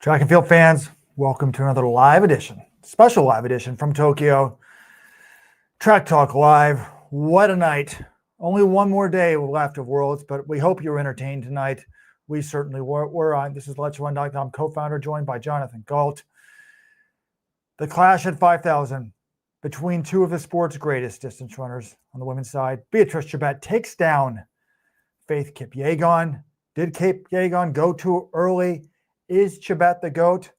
Track and field fans, welcome to another live edition, special live edition from Tokyo. Track Talk Live. What a night. Only one more day left of Worlds, but we hope you're entertained tonight. We certainly were. This is Let'sRun.com co-founder, joined by Jonathan Galt. The clash at 5,000 between two of the sport's greatest distance runners on the women's side. Beatrice Chebet takes down Faith Kipyegon. Did Kipyegon go too early? Is Chebet the GOAT?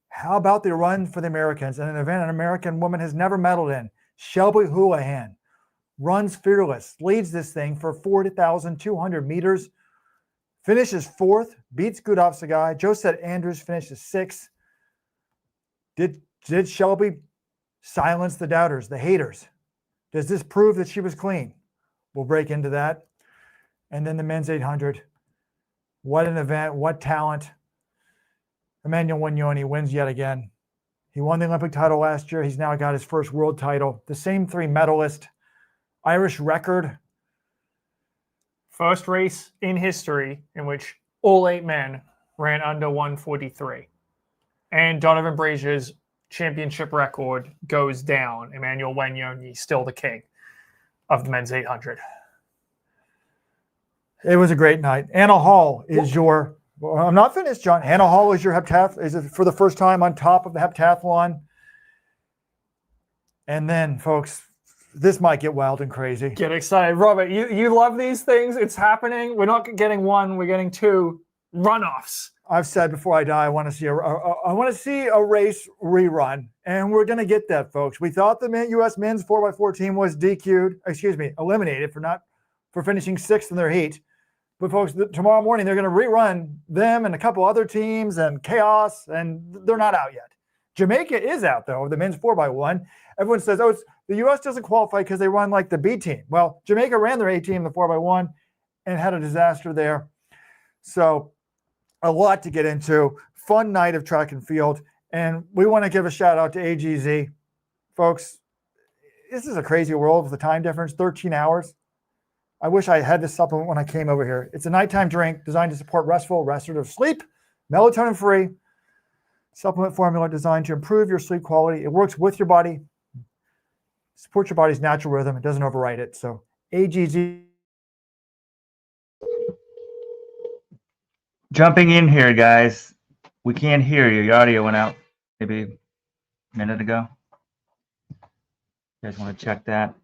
How about the run for the Americans in an event an American woman has never medaled in? Shelby Houlihan runs fearless, leads this thing for 4,200 meters, finishes fourth, beats Gudovsagai. Josette Andrews finishes sixth. Did Shelby silence the doubters, the haters? Does this prove that she was clean? We'll break into that. And then the men's 800. What an event, what talent. Emmanuel Wanyonyi wins yet again. He won the Olympic title last year. He's now got his first world title. The same three medalists. Irish record. First race in history in which all 8 men ran under 1:43. And Donovan Brazier's championship record goes down. Emmanuel Wanyonyi still the king of the men's 800. It was a great night. Anna Hall is your... Well, I'm not finished, John. Hannah Hall is your heptathlon. Is it for the first time on top of the heptathlon? And then, folks, this might get wild and crazy. Get excited. Robert, you love these things. It's happening. We're not getting one. We're getting 2 runoffs. I've said before I die, I want to see a race rerun, and we're going to get that, folks. We thought the U.S. men's 4x4 team was eliminated for finishing 6th in their heat. But folks, tomorrow morning, they're going to rerun them and a couple other teams and chaos, and they're not out yet. Jamaica is out, though, the men's 4x1. Everyone says, the U.S. doesn't qualify because they run like the B team. Well, Jamaica ran their A team, the 4x1, and had a disaster there. So a lot to get into. Fun night of track and field. And we want to give a shout out to AGZ. Folks, this is a crazy world with the time difference, 13 hours. I wish I had this supplement when I came over here. It's a nighttime drink designed to support restful, restorative sleep, melatonin-free supplement formula designed to improve your sleep quality. It works with your body, supports your body's natural rhythm. It doesn't override it. So AGZ. Jumping in here, guys. We can't hear you. Your audio went out maybe a minute ago. You guys want to check that?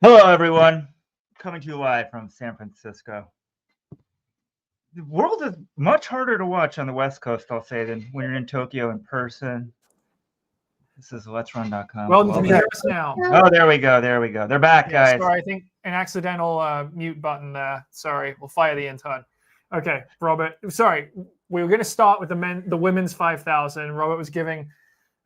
Hello, everyone. Coming to you live from San Francisco. The world is much harder to watch on the West Coast, I'll say, than when you're in Tokyo in person. This is Let'sRun.com. Well, you can hear us now. Oh, there we go. There we go. They're back, guys. Sorry, I think an accidental mute button there. Sorry, we'll fire the intern. Okay, Robert. Sorry, we were going to start with the women's 5,000. Robert was giving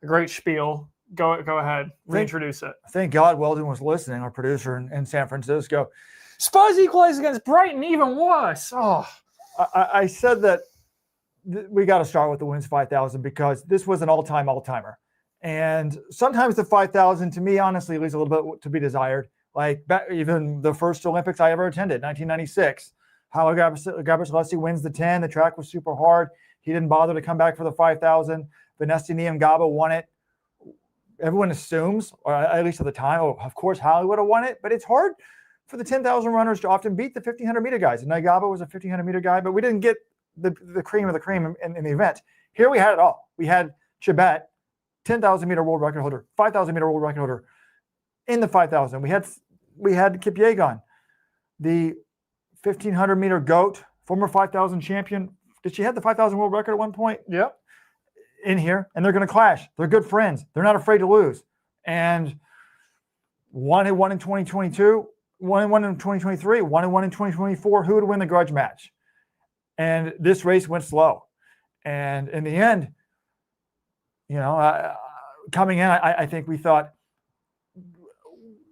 a great spiel. Go ahead. Reintroduce it. Thank God Weldon was listening, our producer in San Francisco. Spurs equalized against Brighton, even worse. Oh, I said that we got to start with the women's 5,000 because this was an all-timer. And sometimes the 5,000, to me, honestly, leaves a little bit to be desired. Like even the first Olympics I ever attended, 1996. Haile Gebrselassie wins the 10. The track was super hard. He didn't bother to come back for the 5,000. Vanessa Niamgaba won it. Everyone assumes, or at least at the time, of course, Haile would have won it. But it's hard for the 10,000 runners to often beat the 1,500-meter guys. And Niamgaba was a 1,500-meter guy, but we didn't get the cream of the cream in the event. Here we had it all. We had Chebet, 10,000-meter world record holder, 5,000-meter world record holder in the 5,000. We had Kipyegon, the 1,500-meter GOAT, former 5,000 champion. Did she have the 5,000 world record at one point? Yep. In here, and they're going to clash. They're good friends. They're not afraid to lose. And one had won in 2022, one had won in 2023, one had won in 2024. Who would win the grudge match? And this race went slow. And in the end, coming in, I think we thought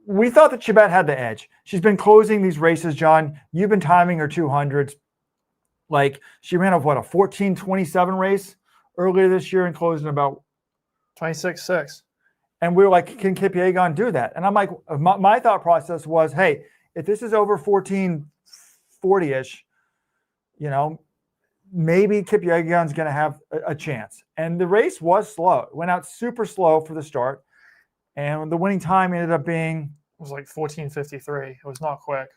that Chebet had the edge. She's been closing these races, John. You've been timing her 200s. Like she ran a 14:27 race earlier this year and closed in about 26.6. And we were like, can Kipyegon do that? And I'm like, my thought process was, hey, if this is over 14:40-ish, maybe Kipyegon's going to have a chance. And the race was slow. It went out super slow for the start. And the winning time ended up being... It was like 14:53. It was not quick.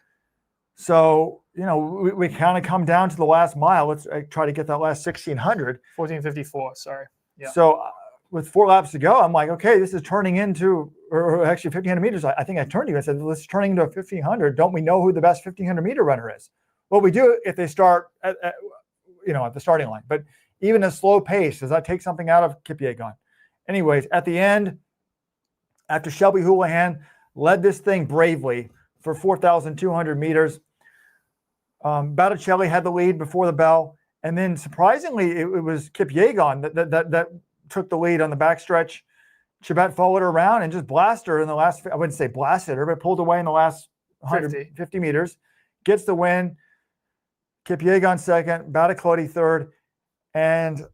So, we kind of come down to the last mile. Let's try to get that last 1,600. 14:54, sorry. Yeah. So with 4 laps to go, I'm like, okay, this is turning into, or actually 1,500 meters. I think I turned to you and said, this is turning into a 1,500. Don't we know who the best 1,500 meter runner is? Well, we do if they start at the starting line. But even a slow pace, does that take something out of Kipyegon? Anyways, at the end, after Shelby Houlihan led this thing bravely for 4,200 meters, Beatrice had the lead before the bell. And then surprisingly, it was Kipyegon that took the lead on the backstretch. Chebet followed her around and just blasted her in the last, I wouldn't say blasted her, but pulled away in the last 150 meters, gets the win. Kipyegon second, Beatrice third. And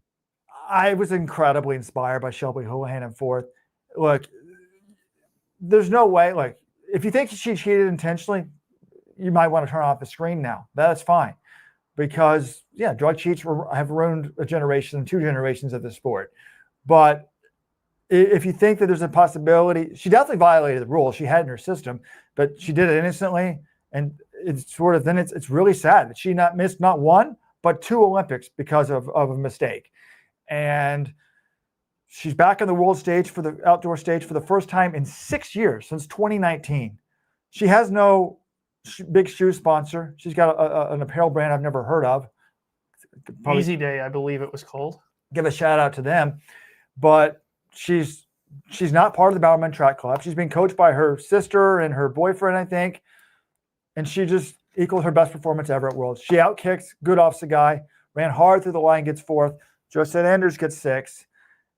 I was incredibly inspired by Shelby Houlihan in fourth. Look, there's no way, like, if you think she cheated intentionally, you might want to turn off the screen now. That's fine. Because, drug cheats have ruined a generation, 2 generations of the sport. But if you think that there's a possibility, she definitely violated the rules she had in her system, but she did it innocently. And it's sort of, then it's really sad that she missed not 1, but 2 Olympics because of a mistake. And she's back on the world stage for the outdoor stage for the first time in 6 years, since 2019. She has no big shoe sponsor. She's got an apparel brand I've never heard of. Probably, Easy Day, I believe it was called. Give a shout out to them. But she's not part of the Bowerman Track Club. She's being coached by her sister and her boyfriend, I think. And she just equals her best performance ever at Worlds. She outkicks Gudolf's the guy, ran hard through the line, gets 4th. Josette Andrews gets 6th.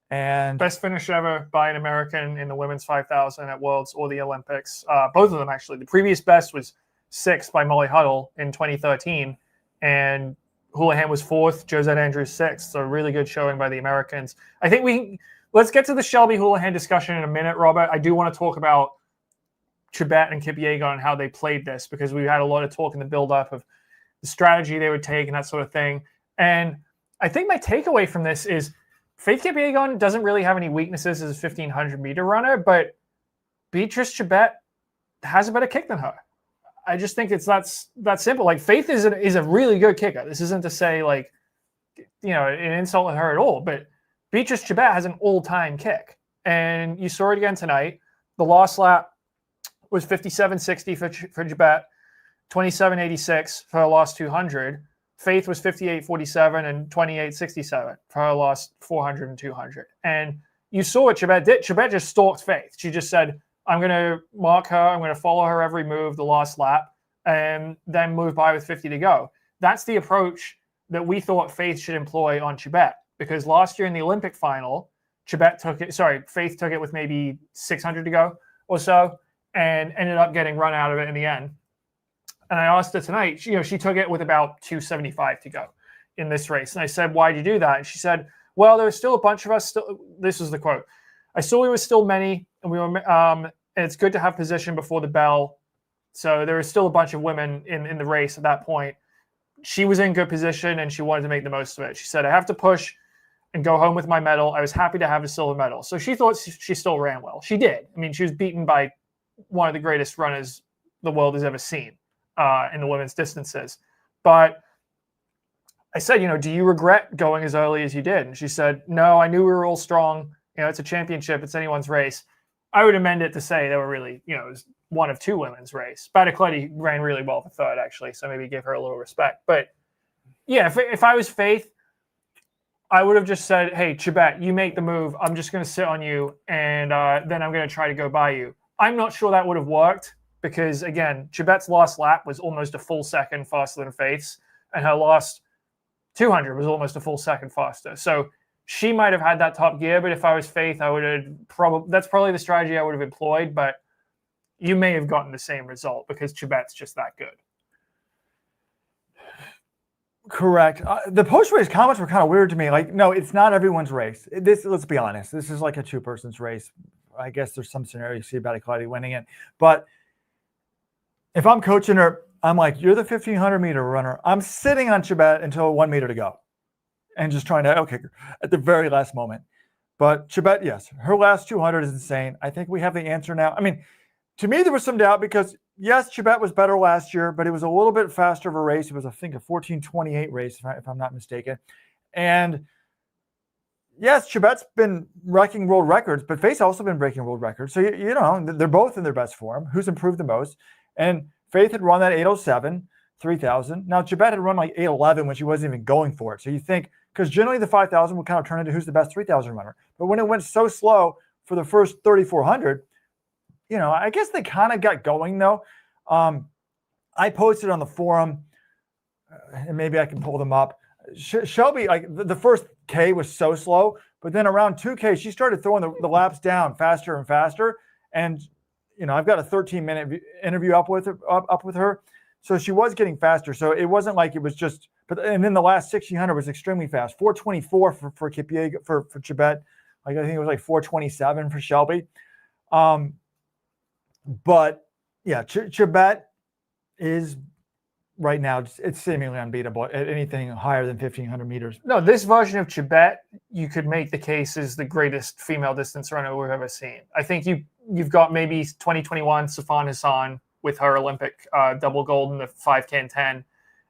And best finish ever by an American in the women's 5,000 at Worlds or the Olympics. Both of them, actually. The previous best was 6th by Molly Huddle in 2013. And Houlihan was 4th, Josette Andrews 6th. So really good showing by the Americans. I think let's get to the Shelby Houlihan discussion in a minute, Robert. I do want to talk about Chebet and Kipyegon and how they played this, because we had a lot of talk in the build-up of the strategy they would take and that sort of thing. And I think my takeaway from this is Faith Kipyegon doesn't really have any weaknesses as a 1,500-meter runner, but Beatrice Chebet has a better kick than her. I just think it's that simple. Like, Faith is a really good kicker. This isn't to say, like, an insult to her at all, but Beatrice Chebet has an all-time kick. And you saw it again tonight. The last lap was 57.60 for Chebet, 27.86 for her last 200. Faith was 58.47 and 28.67 for her last 400 and 200. And you saw what Chebet did. Chebet just stalked Faith. She just said, I'm going to mark her. I'm going to follow her every move the last lap and then move by with 50 to go. That's the approach that we thought Faith should employ on Chebet, because last year in the Olympic final, Faith took it with maybe 600 to go or so and ended up getting run out of it in the end. And I asked her tonight, she took it with about 275 to go in this race. And I said, why'd you do that? And she said, well, there was still a bunch of us. This is the quote. I saw we were still many, and we were. And it's good to have position before the bell. So there was still a bunch of women in the race at that point. She was in good position, and she wanted to make the most of it. She said, I have to push and go home with my medal. I was happy to have a silver medal. So she thought she still ran well. She did. I mean, she was beaten by one of the greatest runners the world has ever seen in the women's distances. But I said, do you regret going as early as you did? And she said, no, I knew we were all strong. It's a championship. It's anyone's race. I would amend it to say they were really, it was one of 2 women's race. Beatrice ran really well for 3rd, actually, so maybe give her a little respect. But yeah, if I was Faith, I would have just said, hey, Chebet, you make the move. I'm just going to sit on you, and then I'm going to try to go by you. I'm not sure that would have worked because, again, Chebet's last lap was almost a full second faster than Faith's, and her last 200 was almost a full second faster. So she might have had that top gear, but if I was Faith, I would have that's probably the strategy I would have employed, but you may have gotten the same result because Chebet's just that good. Correct. The post-race comments were kind of weird to me. Like, no, it's not everyone's race. Let's be honest. This is like a 2-person's race. I guess there's some scenario you see about Beatrice winning it. But if I'm coaching her, I'm like, you're the 1,500-meter runner. I'm sitting on Chebet until 1 meter to go. and just trying to outkick her at the very last moment. But Chebet, yes, her last 200 is insane. I think we have the answer now. I mean, to me, there was some doubt because, yes, Chebet was better last year, but it was a little bit faster of a race. It was, I think, a 14:28 race, if I'm not mistaken. And yes, Chebet's been wrecking world records, but Faith's also been breaking world records. So, you know, they're both in their best form. Who's improved the most? And Faith had run that 8:07, 3,000. Now, Chebet had run like 8:11 when she wasn't even going for it. So you think, because generally the 5,000 would kind of turn into who's the best 3,000 runner. But when it went so slow for the first 3,400, you know, I guess they kind of got going though. I posted on the forum, and maybe I can pull them up. Shelby, like the first K was so slow, but then around 2K, she started throwing the laps down faster and faster. And, you know, I've got a 13-minute interview up with her. So she was getting faster. So it wasn't like it was just, and then the last 1,600 was extremely fast. 4:24 for Kipyegon, for Chebet. Like I think it was like 4:27 for Shelby. But yeah, Chebet is right now, it's seemingly unbeatable at anything higher than 1,500 meters. No, this version of Chebet, you could make the case is the greatest female distance runner we've ever seen. I think you've got maybe 2021 Sifan Hassan with her Olympic double gold in the 5K and 10,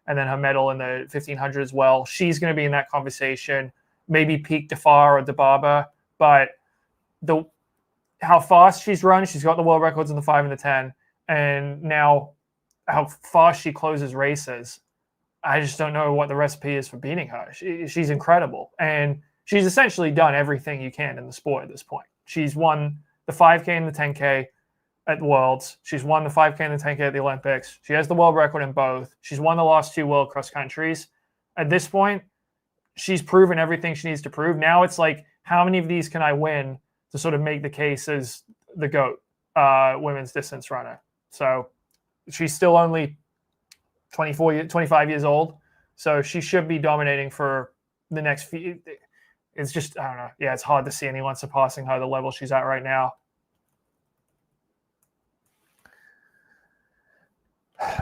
and then her medal in the 1,500 as well. She's going to be in that conversation. Maybe peak Dafar or Dababa, but how fast she's run, she's got the world records in the 5 and the 10, and now how fast she closes races, I just don't know what the recipe is for beating her. She's incredible. And she's essentially done everything you can in the sport at this point. She's won the 5K and the 10K at the Worlds. She's won the 5K and the 10K at the Olympics. She has the world record in both. She's won the last 2 world cross countries. At this point, she's proven everything she needs to prove. Now it's like, how many of these can I win to sort of make the case as the GOAT women's distance runner? So she's still only 25 years old, so she should be dominating for the next few. It's just, I don't know. Yeah, it's hard to see anyone surpassing her the level she's at right now.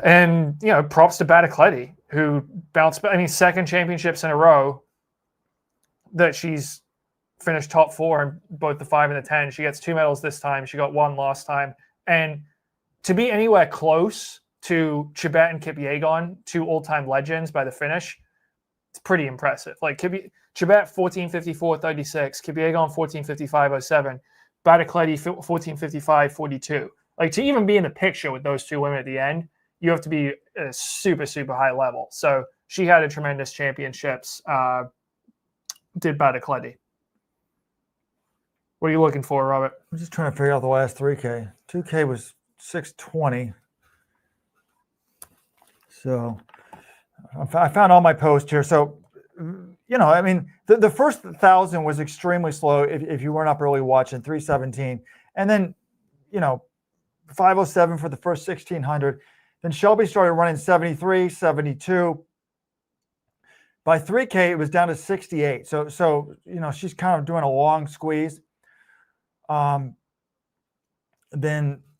And, you know, props to Batacledi, who bounced back. I mean, 2nd championships in a row that she's finished top 4 in both the 5 and the 10. She gets 2 medals this time. She got 1 last time. And to be anywhere close to Chebet and Kipyegon, 2 all-time legends by the finish, it's pretty impressive. Like Chebet 14:54.36, Kipyegon 14:55.07, Batacledi 14:55.42. Like to even be in the picture with those 2 women at the end, you have to be at a super, super high level. So she had a tremendous championships, did Batacledi. What are you looking for, Robert? I'm just trying to figure out the last 3K. 2K was 6:20. So I found all my posts here. So, you know, I mean, the first 1,000 was extremely slow if you weren't up early watching, 3:17. And then, you know, 5:07 for the first 1,600. Then Shelby started running 73, 72. By 3K, it was down to 68. So you know, she's kind of doing a long squeeze. Then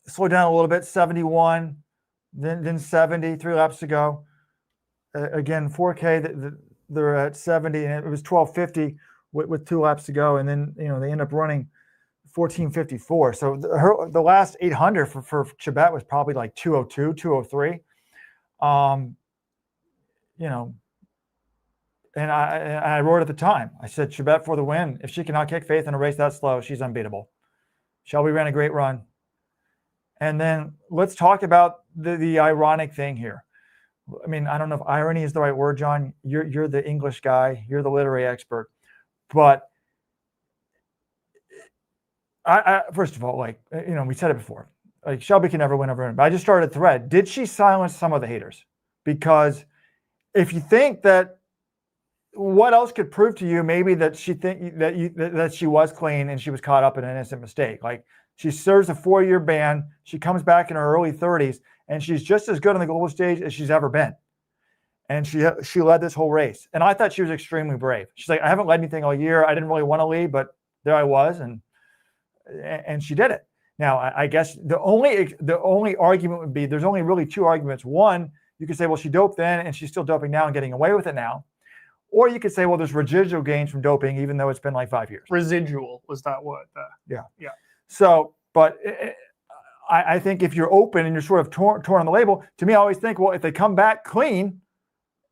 slow down a little bit, 71, then 70, 3 laps to go. Again, 4K, they're at 70, and it was 12:50 with 2 laps to go. And then, you know, they end up running 14:54. So the last 800 for Chebet was probably like 2:02, 2:03. You know, and I wrote at the time, I said, Chebet for the win. If she can outkick Faith in a race that slow, she's unbeatable. Shelby ran a great run. And then let's talk about the ironic thing here. I mean, I don't know if irony is the right word, John. You're the English guy. You're the literary expert. But I first of all, like, you know, we said it before. Like, Shelby can never win over him. But I just started a thread. Did she silence some of the haters? Because if you think that, what else could prove to you maybe that that she was clean and she was caught up in an innocent mistake? Like, she serves a 4-year ban. She comes back in her early 30s, and she's just as good on the global stage as she's ever been. And she led this whole race. And I thought she was extremely brave. She's like, I haven't led anything all year. I didn't really want to lead, but there I was, and she did it. Now, I guess the only argument would be, there's only really 2 arguments. One, you could say, well, she doped then, and she's still doping now and getting away with it now. Or you could say, well, there's residual gains from doping, even though it's been like 5 years. Residual was that word there. Yeah. So, but I think if you're open and you're sort of torn on the label, to me, I always think, well, if they come back clean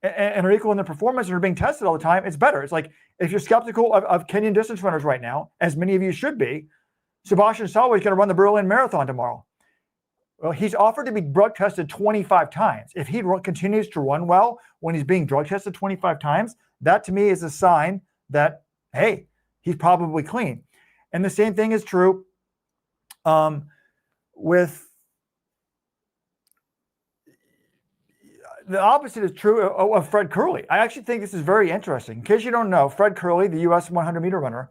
and are equal in their performance and are being tested all the time, it's better. It's like if you're skeptical of Kenyan distance runners right now, as many of you should be, Sebastian Sawe is going to run the Berlin Marathon tomorrow. Well, he's offered to be drug tested 25 times. If he continues to run well when he's being drug tested 25 times, that to me is a sign that, hey, he's probably clean. And the same thing is true with the opposite is true of Fred Kerley. I actually think this is very interesting. In case you don't know, Fred Kerley, the U.S. 100-meter runner,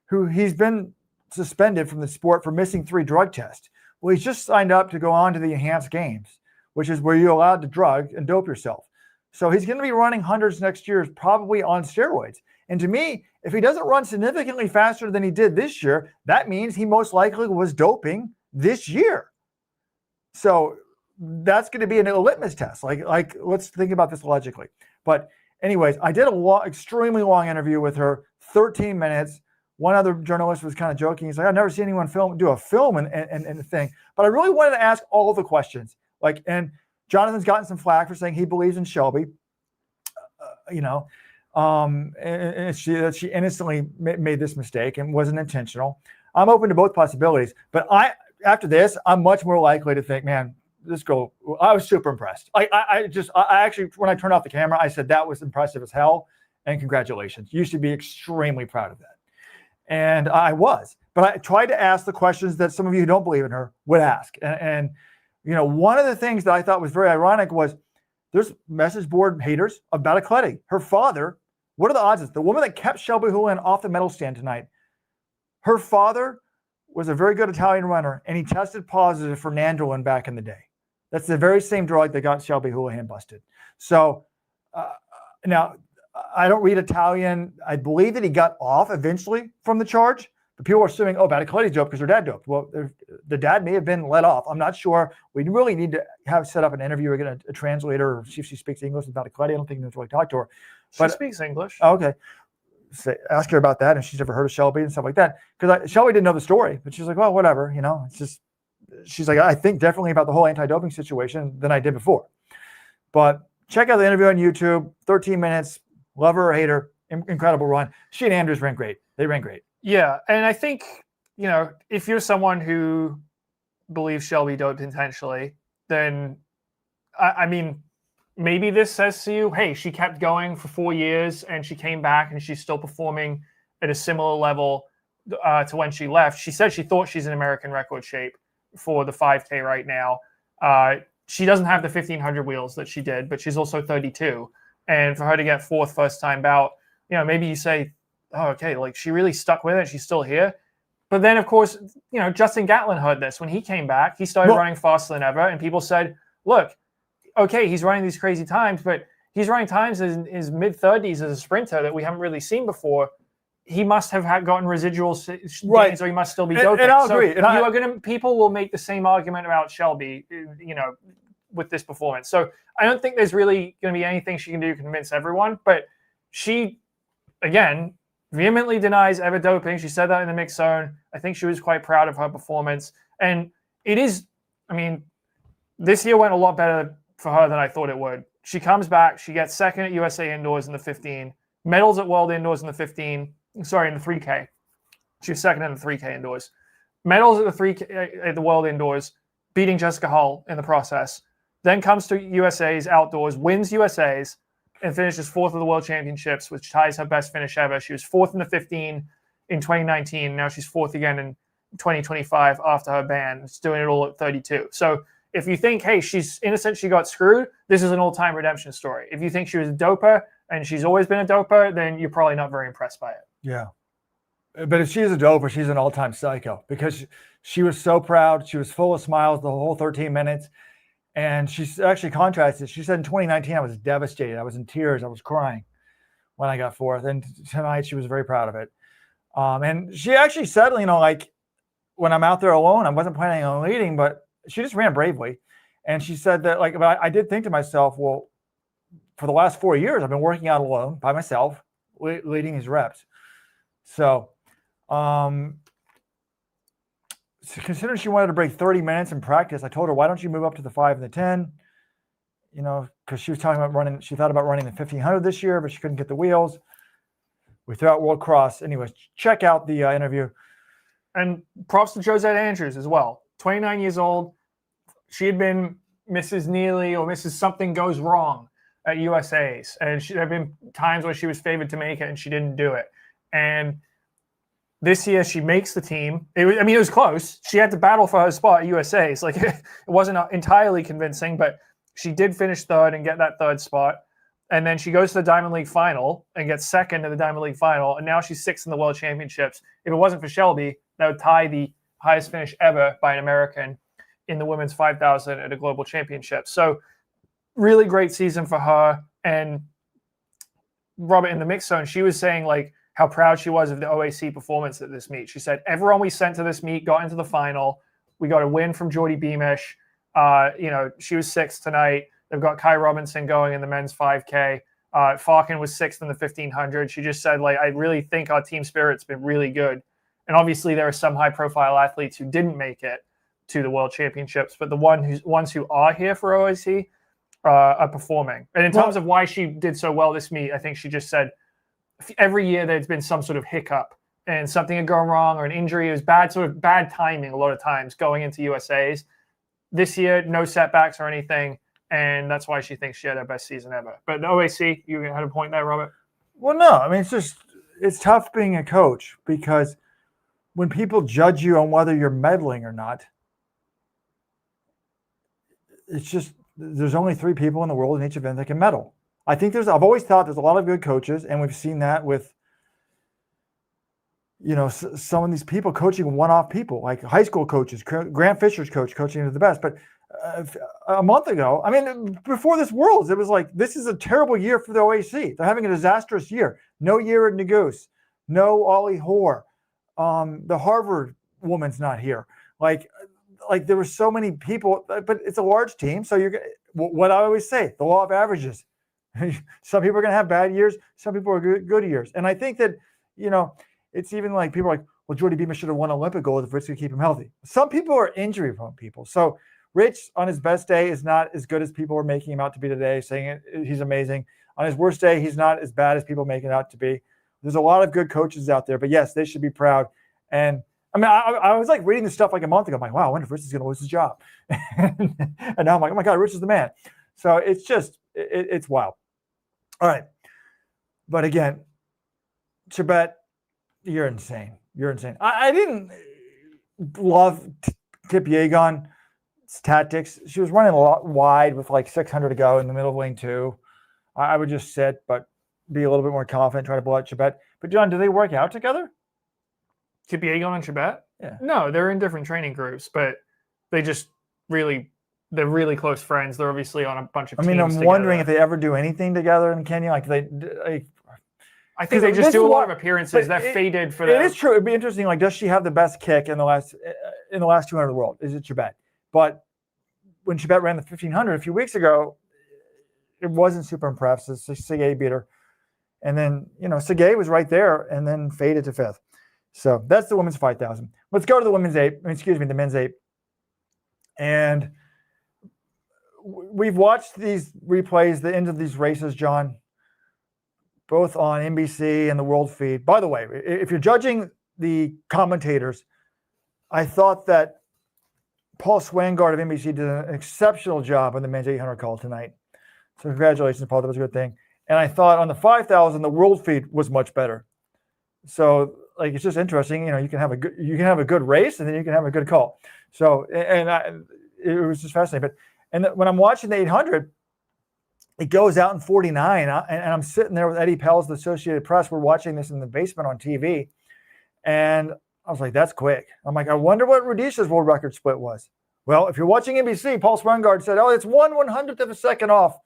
who he's been suspended from the sport for missing 3 drug tests. Well, he's just signed up to go on to the enhanced games, which is where you're allowed to drug and dope yourself. So he's going to be running hundreds next year, probably on steroids. And to me, if he doesn't run significantly faster than he did this year, that means he most likely was doping this year. So that's going to be a litmus test. Like let's think about this logically. But anyways, I did extremely long interview with her, 13 minutes. One other journalist was kind of joking. He's like, I've never seen anyone do a film and a thing. But I really wanted to ask all the questions. And Jonathan's gotten some flack for saying he believes in Shelby. And she innocently made this mistake and wasn't intentional. I'm open to both possibilities. But after this, I'm much more likely to think, man, this girl, I was super impressed. I actually, when I turned off the camera, I said that was impressive as hell. And congratulations. You should be extremely proud of that. And I was. But I tried to ask the questions that some of you who don't believe in her would ask. And one of the things that I thought was very ironic was there's message board haters of Beatrice. Her father, what are the odds? The woman that kept Shelby Houlihan off the medal stand tonight, her father was a very good Italian runner, and he tested positive for nandrolone back in the day. That's the very same drug that got Shelby Houlihan busted. So now, I don't read Italian. I believe that he got off eventually from the charge, but people are assuming, Beatrice doped because her dad doped. Well, the dad may have been let off. I'm not sure. We really need to have set up an interview or get a translator or see if she speaks English with Beatrice. I don't think it's really talk to her. She speaks English. Okay. Ask her about that, and she's never heard of Shelby and stuff like that. Because Shelby didn't know the story, but she's like, well, whatever. It's just, she's like, I think differently about the whole anti-doping situation than I did before. But check out the interview on YouTube, 13 minutes. Love her or hate her, incredible run. She and Andrews ran great. They ran great. Yeah, and I think, if you're someone who believes Shelby doped intentionally, then, I mean, maybe this says to you, hey, she kept going for 4 years and she came back and she's still performing at a similar level to when she left. She said she thought she's in American record shape for the 5K right now. She doesn't have the 1,500 wheels that she did, but she's also 32. And for her to get 4th first time bout, maybe you say, oh, okay, she really stuck with it. She's still here. But then, of course, Justin Gatlin heard this. When he came back, he started running faster than ever. And people said, look, okay, he's running these crazy times, but he's running times in his mid-30s as a sprinter that we haven't really seen before. He must have gotten residual gains, or he must still be doping. And I'll agree. People will make the same argument about Shelby, with this performance. So I don't think there's really going to be anything she can do to convince everyone. But she, again, vehemently denies ever doping. She said that in the mixed zone. I think she was quite proud of her performance. And it is, this year went a lot better for her than I thought it would. She comes back. She gets 2nd at USA Indoors in the 15. Medals at World Indoors in the 3K. She was 2nd in the 3K Indoors. Medals at the 3K at the World Indoors, beating Jessica Hull in the process. Then comes to USA's outdoors, wins USA's, and finishes 4th of the World Championships, which ties her best finish ever. She was 4th in the 15 in 2019. Now she's 4th again in 2025 after her ban. She's doing it all at 32. So if you think, hey, she's innocent, she got screwed, this is an all-time redemption story. If you think she was a doper and she's always been a doper, then you're probably not very impressed by it. Yeah. But if she's a doper, she's an all-time psycho because she was so proud. She was full of smiles the whole 13 minutes. And she's actually contrasted. She said in 2019, I was devastated. I was in tears. I was crying when I got 4th. And tonight she was very proud of it. And she actually said, when I'm out there alone, I wasn't planning on leading, but she just ran bravely. And she said that, but I did think to myself, well, for the last 4 years, I've been working out alone by myself, leading his reps. So, considering she wanted to break 30 minutes in practice, I told her, why don't you move up to the 5 and the 10? You know, because she was talking about running, she thought about running the 1500 this year, but she couldn't get the wheels. We threw out World Cross. Anyways, check out the interview. And props to Josette Andrews as well. 29 years old. She had been Mrs. Neely or Mrs. Something Goes Wrong at USA's. And there have been times where she was favored to make it and she didn't do it. And this year she makes the team. It was close. She had to battle for her spot at USA's. Like it wasn't entirely convincing, but she did finish third and get that third spot. And then she goes to the Diamond League final and gets second in the Diamond League final. And now she's sixth in the World Championships. If it wasn't for Shelby, that would tie the highest finish ever by an American in the women's 5,000 at a global championship. So really great season for her. And Robert, in the mix zone, she was saying like how proud she was of the OAC performance at this meet. She said, everyone we sent to this meet got into the final. We got a win from Jordy Beamish. She was sixth tonight. They've got Kai Robinson going in the men's 5K. Falcon was sixth in the 1500. She just said, like, I really think our team spirit's been really good. And obviously there are some high-profile athletes who didn't make it to the World Championships, but the ones who are here for OAC are performing. And in terms of why she did so well this meet, I think she just said every year there's been some sort of hiccup and something had gone wrong or an injury. It was bad timing a lot of times going into USA's. This year, no setbacks or anything. And that's why she thinks she had her best season ever. But the OAC, you had a point there, Robert? Well, no. I mean, it's tough being a coach because when people judge you on whether you're meddling or not, it's just there's only 3 people in the world in each event that can medal. I've always thought there's a lot of good coaches, and we've seen that with, some of these people coaching one-off people, like high school coaches, Grant Fisher's coaching to the best. But a month ago, before this Worlds, it was like, this is a terrible year for the OAC. They're having a disastrous year. No year at Nagoose. No Ollie Hoare. The Harvard woman's not here. Like there were so many people, but it's a large team. So what I always say, the law of averages. Some people are going to have bad years. Some people are good years. And I think that, it's even like people are like, well, Jordy Beamish should have won Olympic gold if Rich could keep him healthy. Some people are injury-prone people. So Rich, on his best day, is not as good as people are making him out to be today, saying he's amazing. On his worst day, he's not as bad as people make it out to be. There's a lot of good coaches out there, but yes, they should be proud. And I was like reading this stuff like a month ago. I'm like, wow, I wonder if Rich is going to lose his job. And now I'm like, oh my God, Rich is the man. So it's just, it's wild. All right. But again, Chebet, you're insane. You're insane. I didn't love Kipyegon's tactics. She was running a lot wide with like 600 to go in the middle of lane 2. I would just sit, but be a little bit more confident, try to blow out Chebet. But John, do they work out together? Kipyegon and Chebet? Yeah. No, they're in different training groups, but they're really close friends. They're obviously on a bunch of teams I'm wondering if they ever do anything together in Kenya. I think they just do a lot of appearances. They're faded for that. It is true. It'd be interesting. Like, does she have the best kick in the last 200 of the world? Is it Chebet? But when Chebet ran the 1500 a few weeks ago, it wasn't super impressive. Sawe beat her. And then, Sawe was right there and then faded to 5th. So that's the women's 5,000. Let's go to the the men's 8. And we've watched these replays, the end of these races, John, both on NBC and the World Feed. By the way, if you're judging the commentators, I thought that Paul Swangard of NBC did an exceptional job on the men's 800 call tonight. So congratulations, Paul. That was a good thing. And I thought on the 5,000, the World Feed was much better. So it's just interesting. You can have a good race and then you can have a good call. So it was just fascinating. But when I'm watching the 800, it goes out in 49, and I'm sitting there with Eddie Pels, the Associated Press. We're watching this in the basement on TV, and I was like, that's quick. I'm like, I wonder what Rudisha's world record split was. Well, if you're watching NBC, Paul Swangard said, it's 1/100th of a second off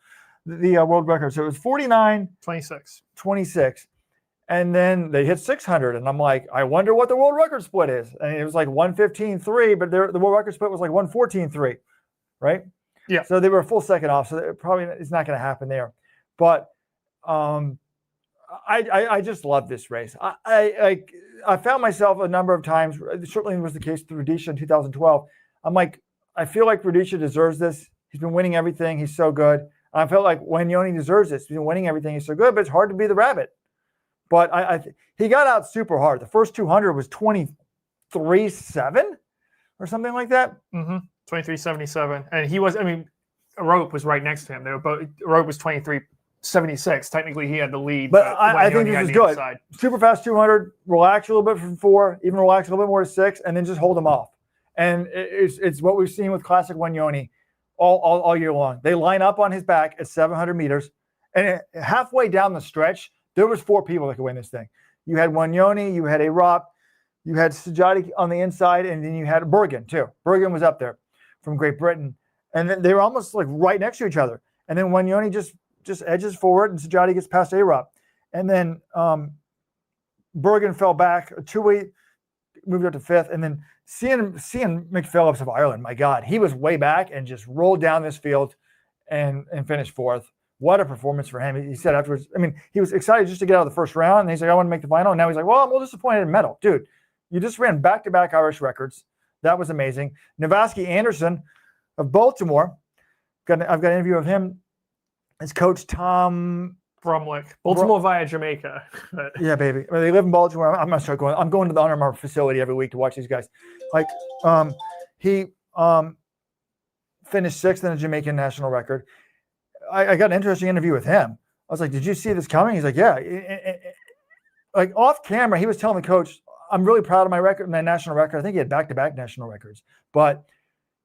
the world record. So it was 49-26. And then they hit 600, and I'm like, I wonder what the world record split is. And it was like 1:15.3, but the world record split was like 1:14.3, right? Yeah. So they were a full second off, so it's not going to happen there. But I just love this race. I found myself a number of times, certainly was the case with Rudisha in 2012. I'm like, I feel like Rudisha deserves this. He's been winning everything. He's so good. I felt like Wanyonyi deserves this. He's been winning everything. He's so good, but it's hard to be the rabbit. But he got out super hard. The first 200 was 23.7 or something like that. 23.77. And he was, Arop was right next to him. Arop was 23.76. Technically, he had the lead. But I think this is good. Inside. Super fast 200, relax a little bit from 4, even relax a little bit more to 6, and then just hold them off. And it's what we've seen with Classic Wanyonyi all year long. They line up on his back at 700 meters, and halfway down the stretch, there was 4 people that could win this thing. You had Wanyonyi, you had Arop, you had Sedjati on the inside, and then you had Bergen too. Bergen was up there from Great Britain, and then they were almost like right next to each other. And then Wanyonyi just edges forward, and Sedjati gets past Arop, and then Bergen fell back. Tui moved up to 5th, and then Cian McPhillips of Ireland. My God, he was way back and just rolled down this field and finished 4th. What a performance for him. He said afterwards, he was excited just to get out of the first round. And he's like, I want to make the final. And now he's like, well, I'm a little disappointed in medal. Dude, you just ran back-to-back Irish records. That was amazing. Navasky Anderson of Baltimore. I've got an interview of him. His coach, Tom Brumlick. Baltimore via Jamaica. Yeah, baby. They live in Baltimore. I'm going to start going. I'm going to the Under Armour facility every week to watch these guys. Like, he finished 6th in a Jamaican national record. I got an interesting interview with him. I was like, did you see this coming? He's like, yeah. Like off camera, he was telling the coach, I'm really proud of my record, my national record. I think he had back-to-back national records. But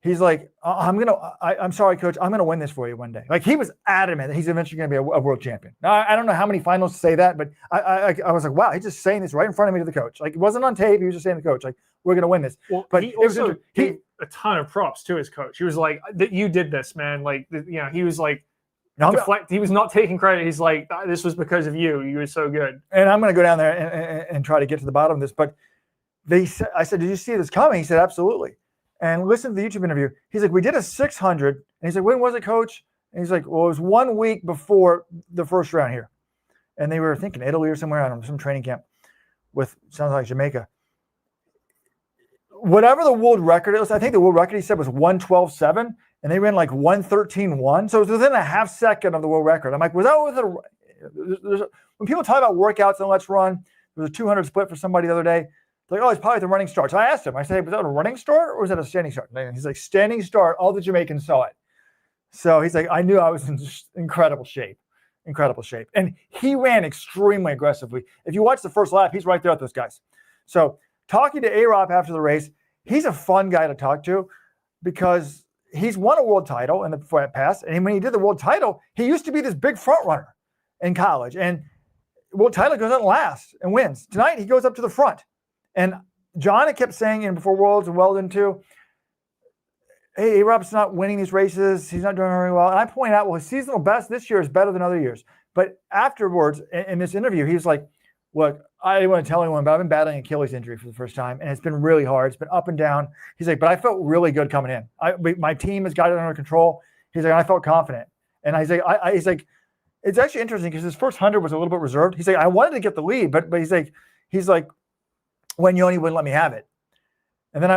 he's like, I'm sorry, coach, I'm going to win this for you one day. Like he was adamant that he's eventually going to be a world champion. Now, I don't know how many finals say that, but I was like, wow, he's just saying this right in front of me to the coach. Like it wasn't on tape. He was just saying to the coach, like, we're going to win this. Well, but he also gave a ton of props to his coach. He was like, you did this, man. Like, he was like, he was not taking credit. He's like, this was because of you. You were so good. And I'm going to go down there and try to get to the bottom of this. But I said, did you see this coming? He said, absolutely. And listen to the YouTube interview. He's like, we did a 600. And he's like, when was it, coach? And he's like, well, it was 1 week before the first round here. And they were thinking Italy or somewhere, I don't know, some training camp sounds like Jamaica. Whatever the world record is, I think the world record he said was 1:12.7. And they ran like 1:13.1. So it was within a half second of the world record. I'm like, was that when people talk about workouts and let's run, there was a 200 split for somebody the other day. They're like, oh, it's probably the running start. So I asked him, I said, was that a running start or was that a standing start? And he's like, standing start. All the Jamaicans saw it. So he's like, I knew I was in incredible shape. And he ran extremely aggressively. If you watch the first lap, he's right there with those guys. So talking to Arop after the race, he's a fun guy to talk to because he's won a world title in the past. And when he did the world title, he used to be this big front runner in college. And world title goes out last and wins. Tonight, he goes up to the front. And John had kept saying before Worlds and Weldon too, hey, Arop's not winning these races. He's not doing very well. And I point out, well, his seasonal best this year is better than other years. But afterwards, in this interview, he was like, look, I didn't want to tell anyone, but I've been battling an Achilles injury for the first time, and it's been really hard. It's been up and down. He's like, but I felt really good coming in. My team has got it under control. He's like, I felt confident. And he's like, it's actually interesting because his first 100 was a little bit reserved. He's like, I wanted to get the lead, but he's like, Wanyonyi wouldn't let me have it. And then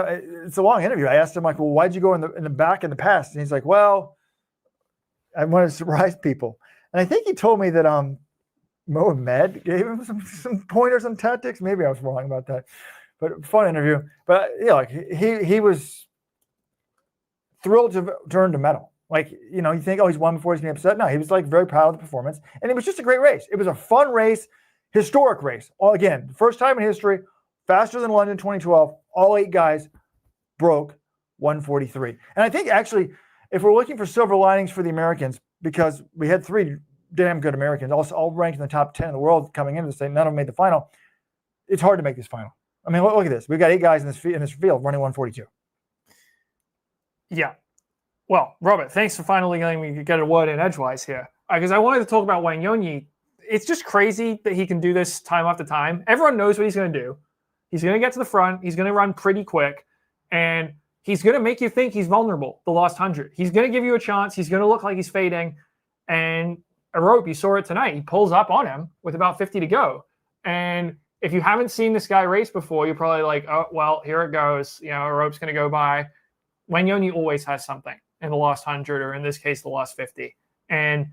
it's a long interview. I asked him, like, well, why'd you go in the back in the past? And he's like, well, I wanted to surprise people. And I think he told me that Mohamed gave him some pointers on tactics. Maybe I was wrong about that. But fun interview. But yeah, like he was thrilled to earn the medal. Like, you think, oh, he's won before, he's being upset. No, he was like very proud of the performance. And it was just a great race. It was a fun race, historic race. Again, first time in history, faster than London 2012. All 8 guys broke 1:43. And I think actually, if we're looking for silver linings for the Americans, because we had 3 damn good Americans, all ranked in the top 10 in the world coming into this thing, none of them made the final. It's hard to make this final. I mean, look at this. We've got 8 guys in this field running 1:42. Yeah. Well, Robert, thanks for finally letting me get a word in edgewise here. Because I wanted to talk about Wanyonyi. It's just crazy that he can do this time after time. Everyone knows what he's going to do. He's going to get to the front. He's going to run pretty quick. And he's going to make you think he's vulnerable the last 100. He's going to give you a chance. He's going to look like he's fading. And Arop, you saw it tonight. He pulls up on him with about 50 to go. And if you haven't seen this guy race before, you're probably like, oh, well, here it goes. Arop's going to go by. Wanyonyi always has something in the last 100, or in this case, the last 50. And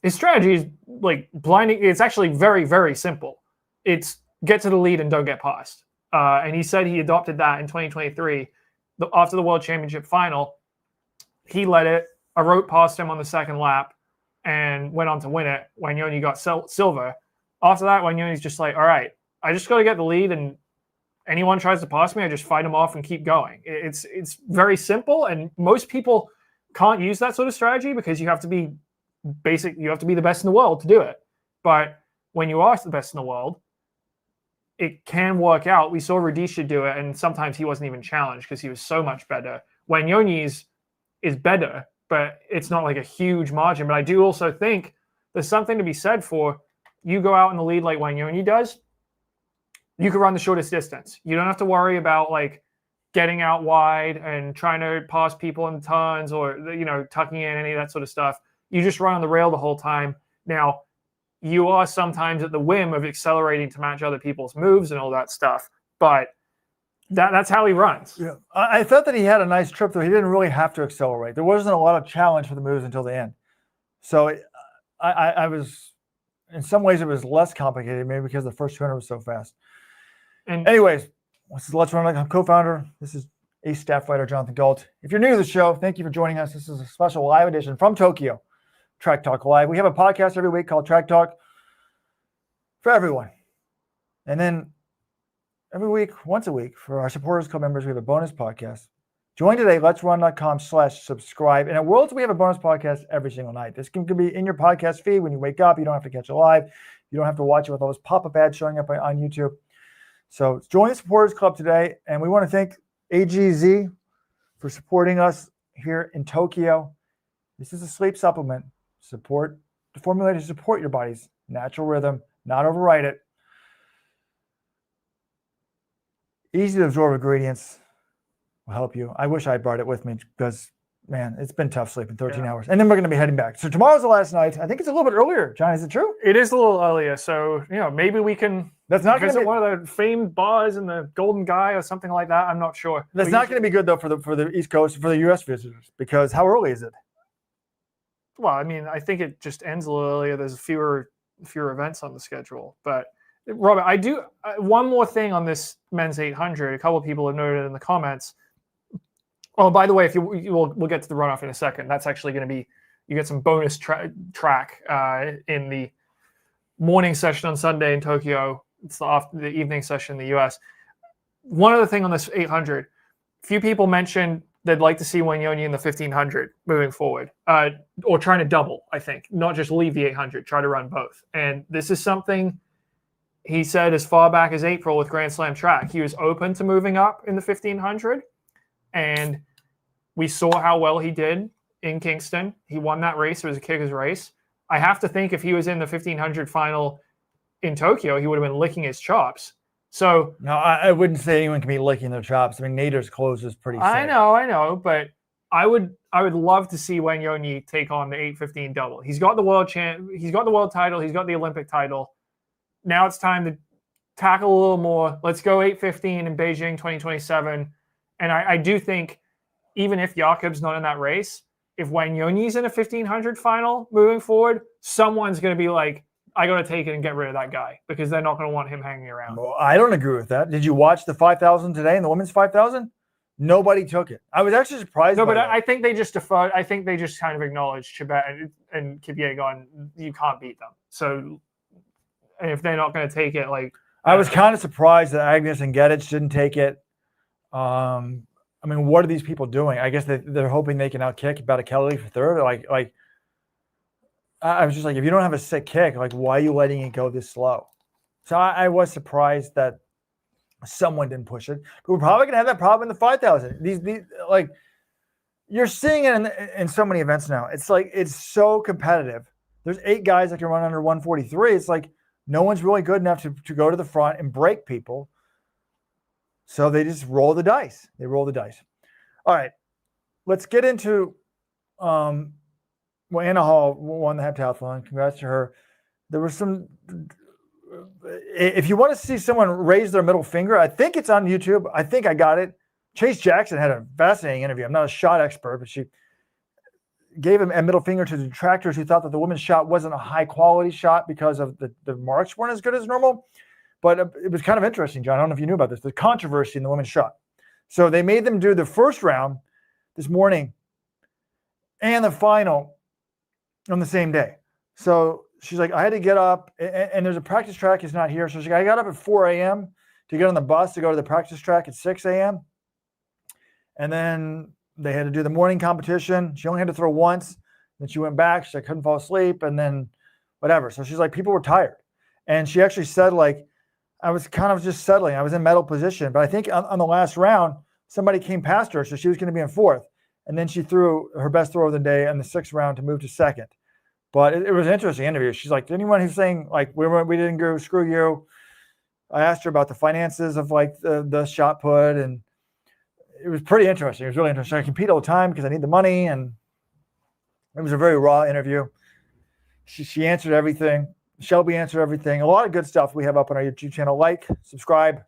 his strategy is like blinding. It's actually very, very simple. It's get to the lead and don't get past. And he said he adopted that in 2023. After the World Championship final, he led it. Arop passed him on the second lap and went on to win it. Wanyonyi got silver. After that, Wanyonyi's just like, all right, I just got to get the lead, and anyone tries to pass me, I just fight them off and keep going. It's very simple, and most people can't use that sort of strategy because you have to be basic. You have to be the best in the world to do it. But when you are the best in the world, it can work out. We saw Rudisha do it, and sometimes he wasn't even challenged because he was so much better. Wanyonyi is better, but it's not like a huge margin. But I do also think there's something to be said for you go out in the lead like Wanyonyi does. You can run the shortest distance. You don't have to worry about like getting out wide and trying to pass people in turns or, tucking in any of that sort of stuff. You just run on the rail the whole time. Now, you are sometimes at the whim of accelerating to match other people's moves and all that stuff, but that's how he runs. Yeah. I thought that he had a nice trip, though. He didn't really have to accelerate. There wasn't a lot of challenge for the moves until the end. So I was, in some ways, it was less complicated, maybe because the first 200 was so fast. And anyways, this is Let's Run. I'm co-founder. This is Ace staff writer Jonathan Galt. If you're new to the show, thank you for joining us. This is a special live edition from Tokyo, Track Talk Live. We have a podcast every week called Track Talk for everyone. And then every week, once a week, for our Supporters Club members, we have a bonus podcast. Join today, letsrun.com/subscribe. And at Worlds, we have a bonus podcast every single night. This can be in your podcast feed when you wake up. You don't have to catch it live. You don't have to watch it with all those pop-up ads showing up on YouTube. So join the Supporters Club today. And we want to thank AGZ for supporting us here in Tokyo. This is a sleep supplement. Formulated to support your body's natural rhythm, not override it. Easy to absorb ingredients will help you. I wish I brought it with me because, man, it's been tough sleeping 13 hours. And then we're going to be heading back. So tomorrow's the last night. I think it's a little bit earlier. John, is it true? It is a little earlier. So, maybe we can visit one of the famed bars in the Golden Guy or something like that. I'm not sure. That's not going to be good, though, for the East Coast, for the U.S. visitors, because how early is it? Well, I think it just ends a little earlier. There's fewer events on the schedule. But, Robert, I do one more thing on this men's 800. A couple of people have noted in the comments. Oh, by the way, if we'll get to the runoff in a second. That's actually going to be, you get some bonus track in the morning session on Sunday in Tokyo. It's the evening session in the U.S. One other thing on this 800, few people mentioned they'd like to see Wanyonyi in the 1500 moving forward, or trying to double, I think, not just leave the 800, try to run both. And this is something he said as far back as April with Grand Slam track. He was open to moving up in the 1500, and we saw how well he did in Kingston. He won that race. It was a kicker's race. I have to think if he was in the 1500 final in Tokyo, he would have been licking his chops. So no, I wouldn't say anyone can be licking their chops. Nader's close is pretty safe. I know, but I would love to see Wanyonyi take on the 815 double. He's got the world he's got the world title, he's got the Olympic title. Now it's time to tackle a little more. Let's go 815 in Beijing 2027. And I do think even if Jakob's not in that race, if Wanyonyi's in a 1500 final moving forward, someone's going to be like, I got to take it and get rid of that guy because they're not going to want him hanging around. Well, I don't agree with that. Did you watch the 5,000 today and the women's 5,000? Nobody took it. I was actually surprised. No, but that. I think they just deferred. I think they just kind of acknowledged Chebet and Kipyegon. You can't beat them. So if they're not going to take it, I was kind of surprised that Agnes and Gedich didn't take it. What are these people doing? I guess they're hoping they can outkick Kerley for third. I was just like, if you don't have a sick kick, why are you letting it go this slow? So I was surprised that someone didn't push it. But we're probably gonna have that problem in the 5,000. These you're seeing it in so many events now. It's so competitive. There's 8 guys that can run under 143. It's like no one's really good enough to go to the front and break people. So they just roll the dice. All right, let's get into well, Anna Hall won the heptathlon. Congrats to her. There was some. If you want to see someone raise their middle finger, I think it's on YouTube. I think I got it. Chase Jackson had a fascinating interview. I'm not a shot expert, but she gave him a middle finger to the detractors who thought that the women's shot wasn't a high quality shot because of the marks weren't as good as normal. But it was kind of interesting, John. I don't know if you knew about this, the controversy in the women's shot. So they made them do the first round this morning and the final on the same day. So she's like, I had to get up, and there's a practice track. It's not here. So she's like, I got up at 4 a.m. to get on the bus to go to the practice track at 6 a.m. And then they had to do the morning competition. She only had to throw once. Then she went back. She couldn't fall asleep, and then whatever. So she's like, people were tired. And she actually said, like, I was kind of just settling. I was in medal position. But I think on the last round, somebody came past her, so she was going to be in fourth. And then she threw her best throw of the day in the sixth round to move to second. But it was an interesting interview. She's like, anyone who's saying, like, we didn't go, screw you. I asked her about the finances of, like, the shot put, and it was pretty interesting. It was really interesting. I compete all the time because I need the money, and it was a very raw interview. She answered everything. Shelby answered everything. A lot of good stuff we have up on our YouTube channel. Like, subscribe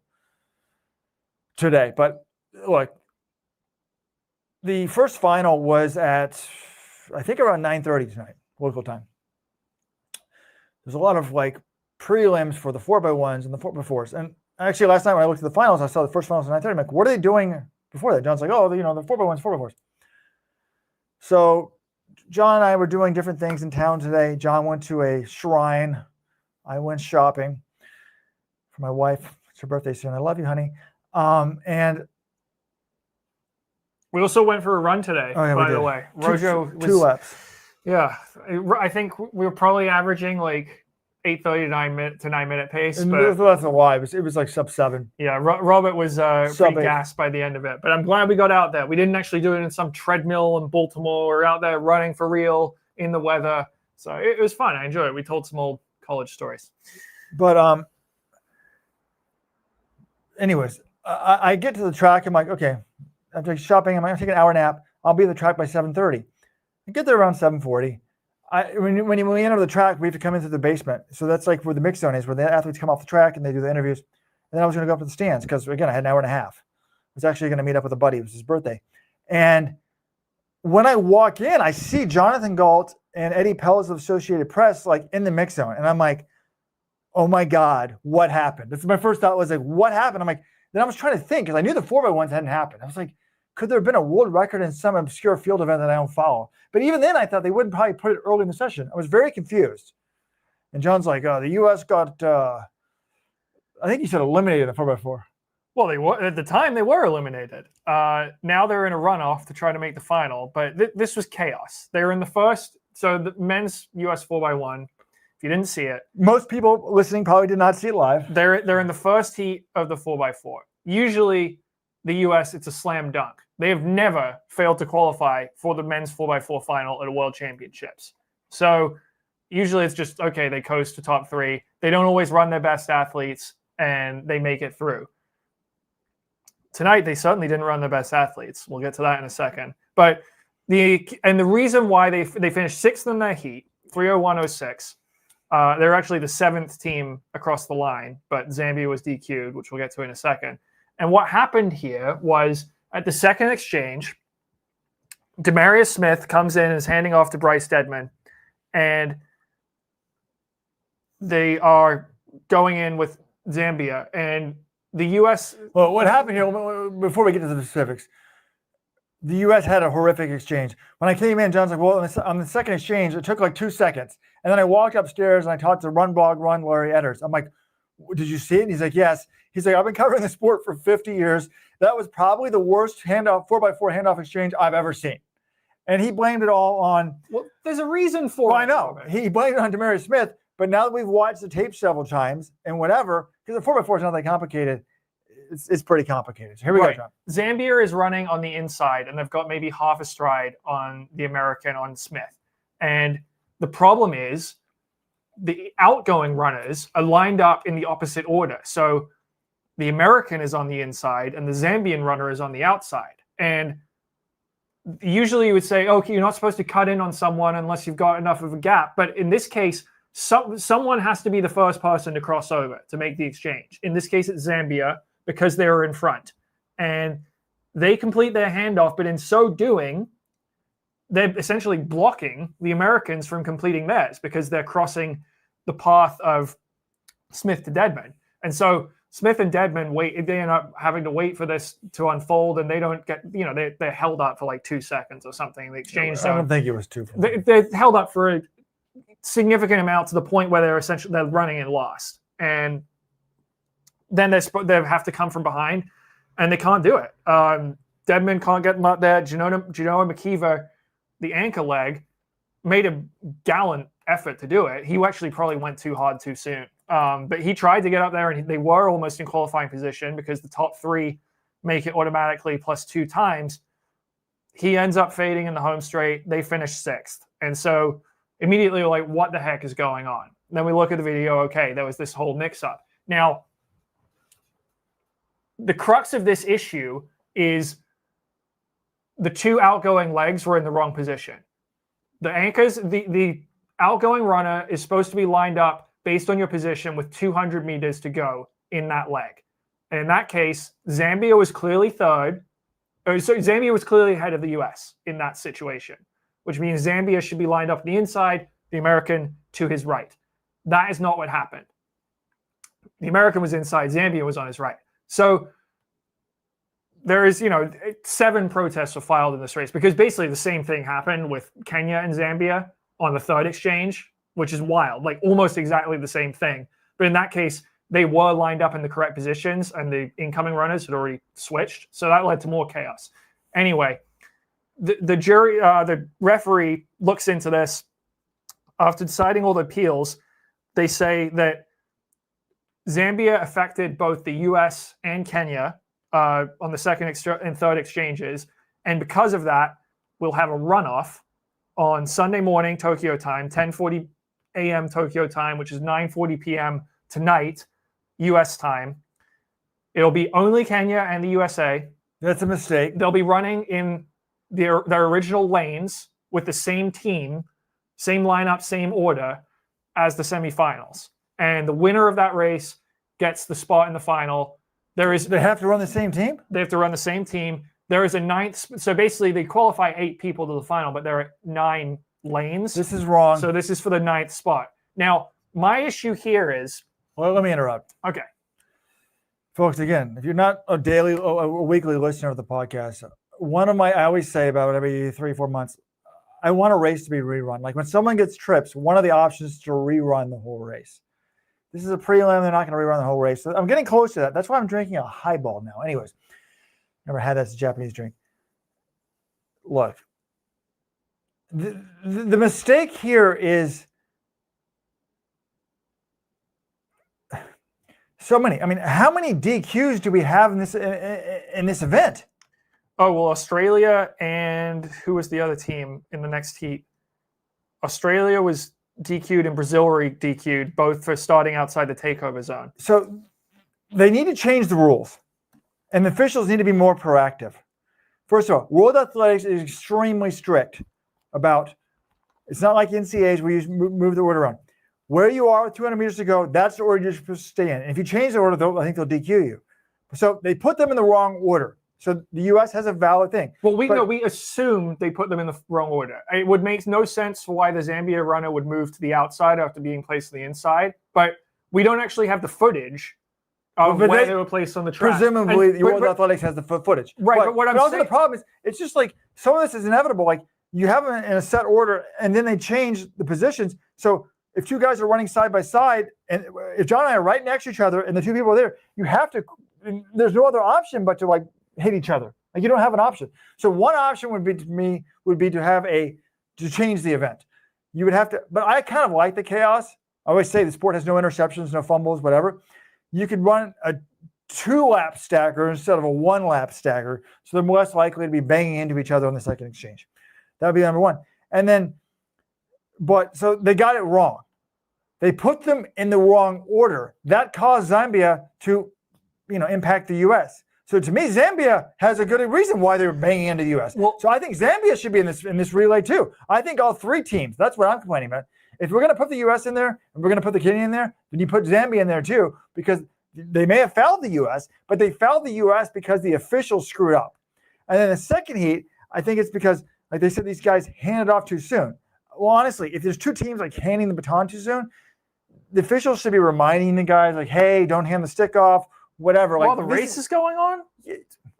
today. But look, the first final was at, I think, around 9:30 tonight, local time. There's a lot of, like, prelims for the 4x1s and the 4x4s. And actually, last night when I looked at the finals, I saw the first finals at 9:30. I'm like, what are they doing before that? John's like, oh, the 4x1s, 4x4s. So John and I were doing different things in town today. John went to a shrine. I went shopping for my wife. It's her birthday soon. I love you, honey. And we also went for a run today, by the way. Rojo was 2 laps. Yeah. I think we were probably averaging like 8:30 to 9-minute pace. And but that's a lie. It was like sub 7. Yeah, Robert was pretty gassed by the end of it. But I'm glad we got out there. We didn't actually do it in some treadmill in Baltimore. We're out there running for real in the weather. So it was fun. I enjoyed it. We told some old college stories. But anyways, I get to the track. I'm like, okay, after shopping, I'm going to take an hour nap. I'll be at the track by 7:30. I get there around 7:40. When we enter the track, we have to come into the basement. So that's like where the mix zone is, where the athletes come off the track and they do the interviews. And then I was going to go up to the stands because, again, I had an hour and a half. I was actually going to meet up with a buddy. It was his birthday. And when I walk in, I see Jonathan Galt and Eddie Pellis of Associated Press, like, in the mix zone. And I'm like, oh, my God, what happened? That's my first thought was, like, what happened? I'm like, then I was trying to think because I knew the 4x1s hadn't happened. I was like, could there have been a world record in some obscure field event that I don't follow? But even then, I thought they wouldn't probably put it early in the session. I was very confused. And John's like, oh, the U.S. got, I think he said eliminated in the 4x4. Well, they were at the time. They were eliminated. Now they're in a runoff to try to make the final. But this was chaos. They were in the first. So the men's U.S. 4x1. If you didn't see it, most people listening probably did not see it live. They're in the first heat of the 4x4. Usually, the U.S. it's a slam dunk. They have never failed to qualify for the men's 4x4 final at a world championships. So usually it's just, okay, they coast to top 3. They don't always run their best athletes, and they make it through. Tonight, they certainly didn't run their best athletes. We'll get to that in a second. But the reason why they finished 6th in their heat, 3:01.06, they're actually the 7th team across the line, but Zambia was DQ'd, which we'll get to in a second. And what happened here was at the second exchange, Demarius Smith comes in and is handing off to Bryce Deadman, and they are going in with Zambia. And the U.S. Well, what happened here, before we get to the specifics, the U.S. had a horrific exchange. When I came in, John's like, well, on the second exchange, it took like 2 seconds. And then I walked upstairs and I talked to Run Larry Edders. I'm like, did you see it? And he's like, yes. He's like, I've been covering the sport for 50 years. That was probably the worst 4x4 handoff exchange I've ever seen. And he blamed it all on. Well, there's a reason for it. I know. He blamed it on Demarius Smith. But now that we've watched the tape several times and whatever, because the 4x4 is not that complicated, it's pretty complicated. So here we go, John. Zambia is running on the inside, and they've got maybe half a stride on the American, on Smith. And the problem is the outgoing runners are lined up in the opposite order. So the American is on the inside and the Zambian runner is on the outside. And usually you would say, okay, you're not supposed to cut in on someone unless you've got enough of a gap. But in this case, someone has to be the first person to cross over to make the exchange. In this case, it's Zambia because they were in front. And they complete their handoff, but in so doing, they're essentially blocking the Americans from completing theirs because they're crossing the path of Smith to Dedmon. And so Smith and Dedmon they end up having to wait for this to unfold, and they don't get, they're held up for like 2 seconds or something. The exchange zone. I don't think it was 2. They're held up for a significant amount to the point where they're running and lost. And then they have to come from behind, and they can't do it. Dedmon can't get them up there. Genoa McKeever, the anchor leg, made a gallant effort to do it. He actually probably went too hard too soon. But he tried to get up there, and they were almost in qualifying position because the top 3 make it automatically plus 2 times. He ends up fading in the home straight. They finish 6th. And so immediately we're like, what the heck is going on? And then we look at the video. Okay, there was this whole mix-up. Now, the crux of this issue is the 2 outgoing legs were in the wrong position. The anchors, the outgoing runner is supposed to be lined up based on your position with 200 meters to go in that leg. And in that case, Zambia was clearly third. So Zambia was clearly ahead of the US in that situation, which means Zambia should be lined up on the inside, the American to his right. That is not what happened. The American was inside, Zambia was on his right. So there is, 7 protests were filed in this race because basically the same thing happened with Kenya and Zambia on the 3rd exchange, which is wild, like almost exactly the same thing. But in that case, they were lined up in the correct positions and the incoming runners had already switched. So that led to more chaos. Anyway, the referee looks into this. After deciding all the appeals, they say that Zambia affected both the US and Kenya on the 2nd and 3rd exchanges. And because of that, we'll have a runoff on Sunday morning, Tokyo time, 10:40 a.m. Tokyo time, which is 9:40 p.m. tonight, U.S. time. It'll be only Kenya and the USA. That's a mistake. They'll be running in their original lanes with the same team, same lineup, same order as the semifinals. And the winner of that race gets the spot in the final. They have to run the same team? They have to run the same team. There is a 9th. So basically, they qualify 8 people to the final, but there are 9 lanes. This is wrong. So this is for the 9th spot. Now, my issue here is... Well, let me interrupt. Okay. Folks, again, if you're not a weekly listener of the podcast, I always say about every 3-4 months, I want a race to be rerun. Like when someone gets trips, one of the options is to rerun the whole race. This is a prelim. They're not going to rerun the whole race. So I'm getting close to that. That's why I'm drinking a highball now. Anyways, never had that as a Japanese drink. Look, the mistake here is so many. I mean, how many DQs do we have in this event? Oh, well, Australia and who was the other team in the next heat? Australia was DQ'd and Brazil were DQ'd, both for starting outside the takeover zone. So they need to change the rules, and the officials need to be more proactive. First of all, World Athletics is extremely strict about, it's not like NCAAs where you move the order around. Where you are with 200 meters to go, that's the order you're supposed to stay in. And if you change the order, I think they'll DQ you. So they put them in the wrong order. So the U.S. has a valid thing. Well, we assume they put them in the wrong order. It would make no sense for why the Zambia runner would move to the outside after being placed on the inside. But we don't actually have the footage of where they were placed on the track. Presumably, the World Athletics has the footage. Right, but what I'm saying... the problem is, it's just like, some of this is inevitable. Like, you have them in a set order, and then they change the positions. So if 2 guys are running side by side, and if John and I are right next to each other, and the 2 people are there, you have to, there's no other option but to, like, hit each other. Like, you don't have an option. So one option would be to change the event. You would have to, but I kind of like the chaos. I always say the sport has no interceptions, no fumbles, whatever. You could run a 2-lap stacker instead of a 1-lap stacker, so they're less likely to be banging into each other on the second exchange. That would be number one. And then, so they got it wrong. They put them in the wrong order. That caused Zambia to, impact the U.S. So to me, Zambia has a good reason why they're banging into the U.S. Well- So I think Zambia should be in this relay too. I think all three teams. That's what I'm complaining about. If we're going to put the U.S. in there and we're going to put the Kenya in there, then you put Zambia in there too, because they may have fouled the U.S., but they fouled the U.S. because the officials screwed up. And then the second heat, I think it's because, like they said, these guys handed off too soon. Well, honestly, if there's two teams like handing the baton too soon, the officials should be reminding the guys like, "Hey, don't hand the stick off." Whatever. While Like the race is going on?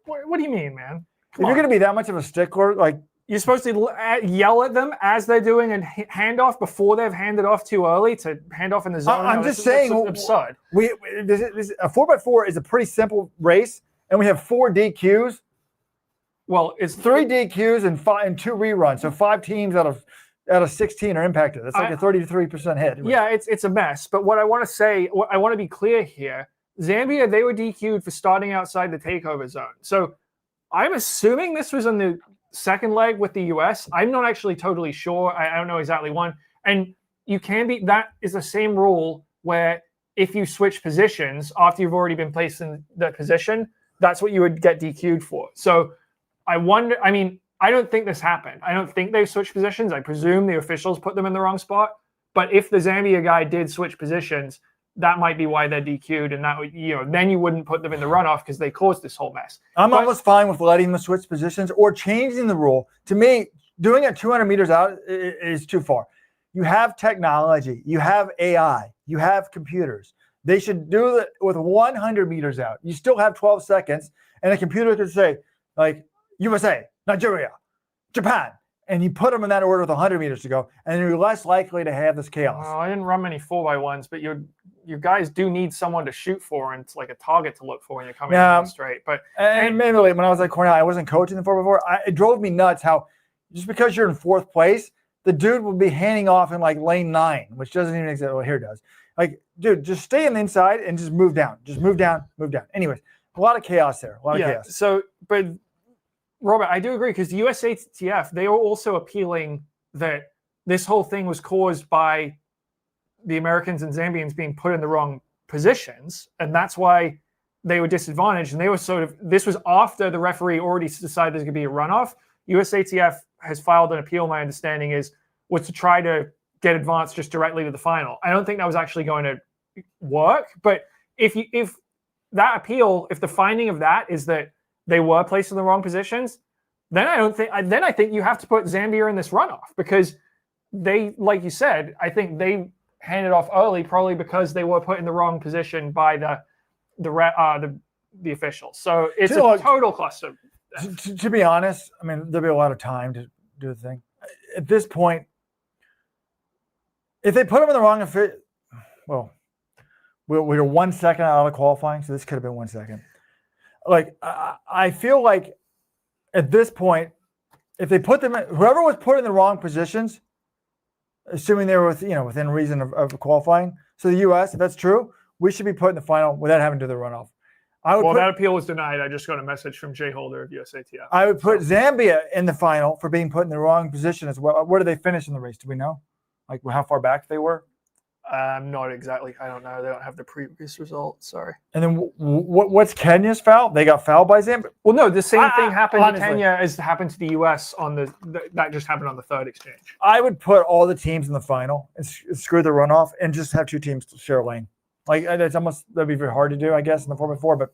What do you mean, man? If you're going to be that much of a stickler, like You're supposed to yell at them as they're doing a handoff before they've handed off too early to hand off in the zone. I'm just saying, that's absurd. A 4x4 is a pretty simple race, and we have 4 DQs. Well, it's 3 DQs and 2 reruns. So 5 teams out of 16 are impacted. That's like a 33% hit. Yeah, it's a mess. But what I want to say, I want to be clear here. Zambia, they were DQ'd for starting outside the takeover zone. So I'm assuming this was in the second leg with the US. I'm not actually totally sure. I don't know exactly one. And you can be, that is the same rule where if you switch positions after you've already been placed in the position, that's what you would get DQ'd for. So I wonder, I mean, I don't think this happened. I don't think they switched positions. I presume the officials put them in the wrong spot. But if the Zambia guy did switch positions, that might be why they're DQ'd, and that then you wouldn't put them in the runoff because they caused this whole mess. I'm almost fine with letting them switch positions or changing the rule. To me, doing it 200 meters out is too far. You have technology, you have AI, you have computers. They should do it with 100 meters out. You still have 12 seconds, and a computer could say, like, USA, Nigeria, Japan, and you put them in that order with 100 meters to go, and you're less likely to have this chaos. I didn't run many 4x1s, but your guys do need someone to shoot for, and it's like a target to look for when you're coming in straight. But and maybe when I was at Cornell, I wasn't coaching the 4x4. It drove me nuts how just because you're in 4th place, the dude will be handing off in like lane 9, which doesn't even exist. Well, here it does. Like, dude, just stay on the inside and just move down. Just move down, move down. Anyways, a lot of chaos there. A lot of chaos. So, but Robert, I do agree because the USATF, they are also appealing that this whole thing was caused by the Americans and Zambians being put in the wrong positions, and that's why they were disadvantaged. And they were this was after the referee already decided there's going to be a runoff. USATF has filed an appeal, my understanding was to try to get advanced just directly to the final. I don't think that was actually going to work, but if that appeal, if the finding of that is that they were placed in the wrong positions, then I think you have to put Zambia in this runoff because they, like you said, I think they handed off early probably because they were put in the wrong position by the officials. So it's a total cluster. To be honest, I mean, there'll be a lot of time to do the thing. At this point, if they put them in the wrong well, we're 1 second out of qualifying, so this could have been 1 second. Like, I feel like at this point, if they put them in, whoever was put in the wrong positions, assuming they were within reason of qualifying, so the U.S., if that's true, we should be put in the final without having to do the runoff. That appeal was denied. I just got a message from Jay Holder of USATF. I would put Zambia in the final for being put in the wrong position as well. Where did they finish in the race? Do we know? Like how far back they were? Not exactly. I don't know. They don't have the previous results. Sorry. And then what's Kenya's foul? They got fouled by Zambia? Well, no, the same thing happened in Kenya as happened to the U.S. on that just happened on the third exchange. I would put all the teams in the final and screw the runoff and just have 2 teams share a lane. Like that'd be very hard to do, I guess, in the 4x4, but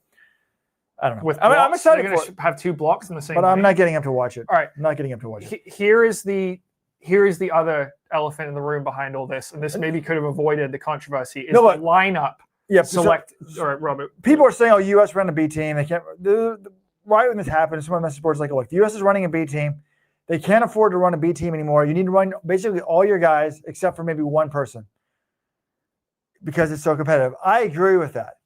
I don't know. I'm excited for it. Have 2 blocks in the same. But I'm not getting up to watch it. All right, I'm not getting up to watch it. Here is the other elephant in the room behind all this, and this maybe could have avoided the controversy. Is the lineup. Yeah. Select. All right, Robert. People are saying, "Oh, U.S. ran a B team. They can't." Right when this happened, some of my supporters like, "Look, the U.S. is running a B team. They can't afford to run a B team anymore. You need to run basically all your guys except for maybe one person because it's so competitive." I agree with that.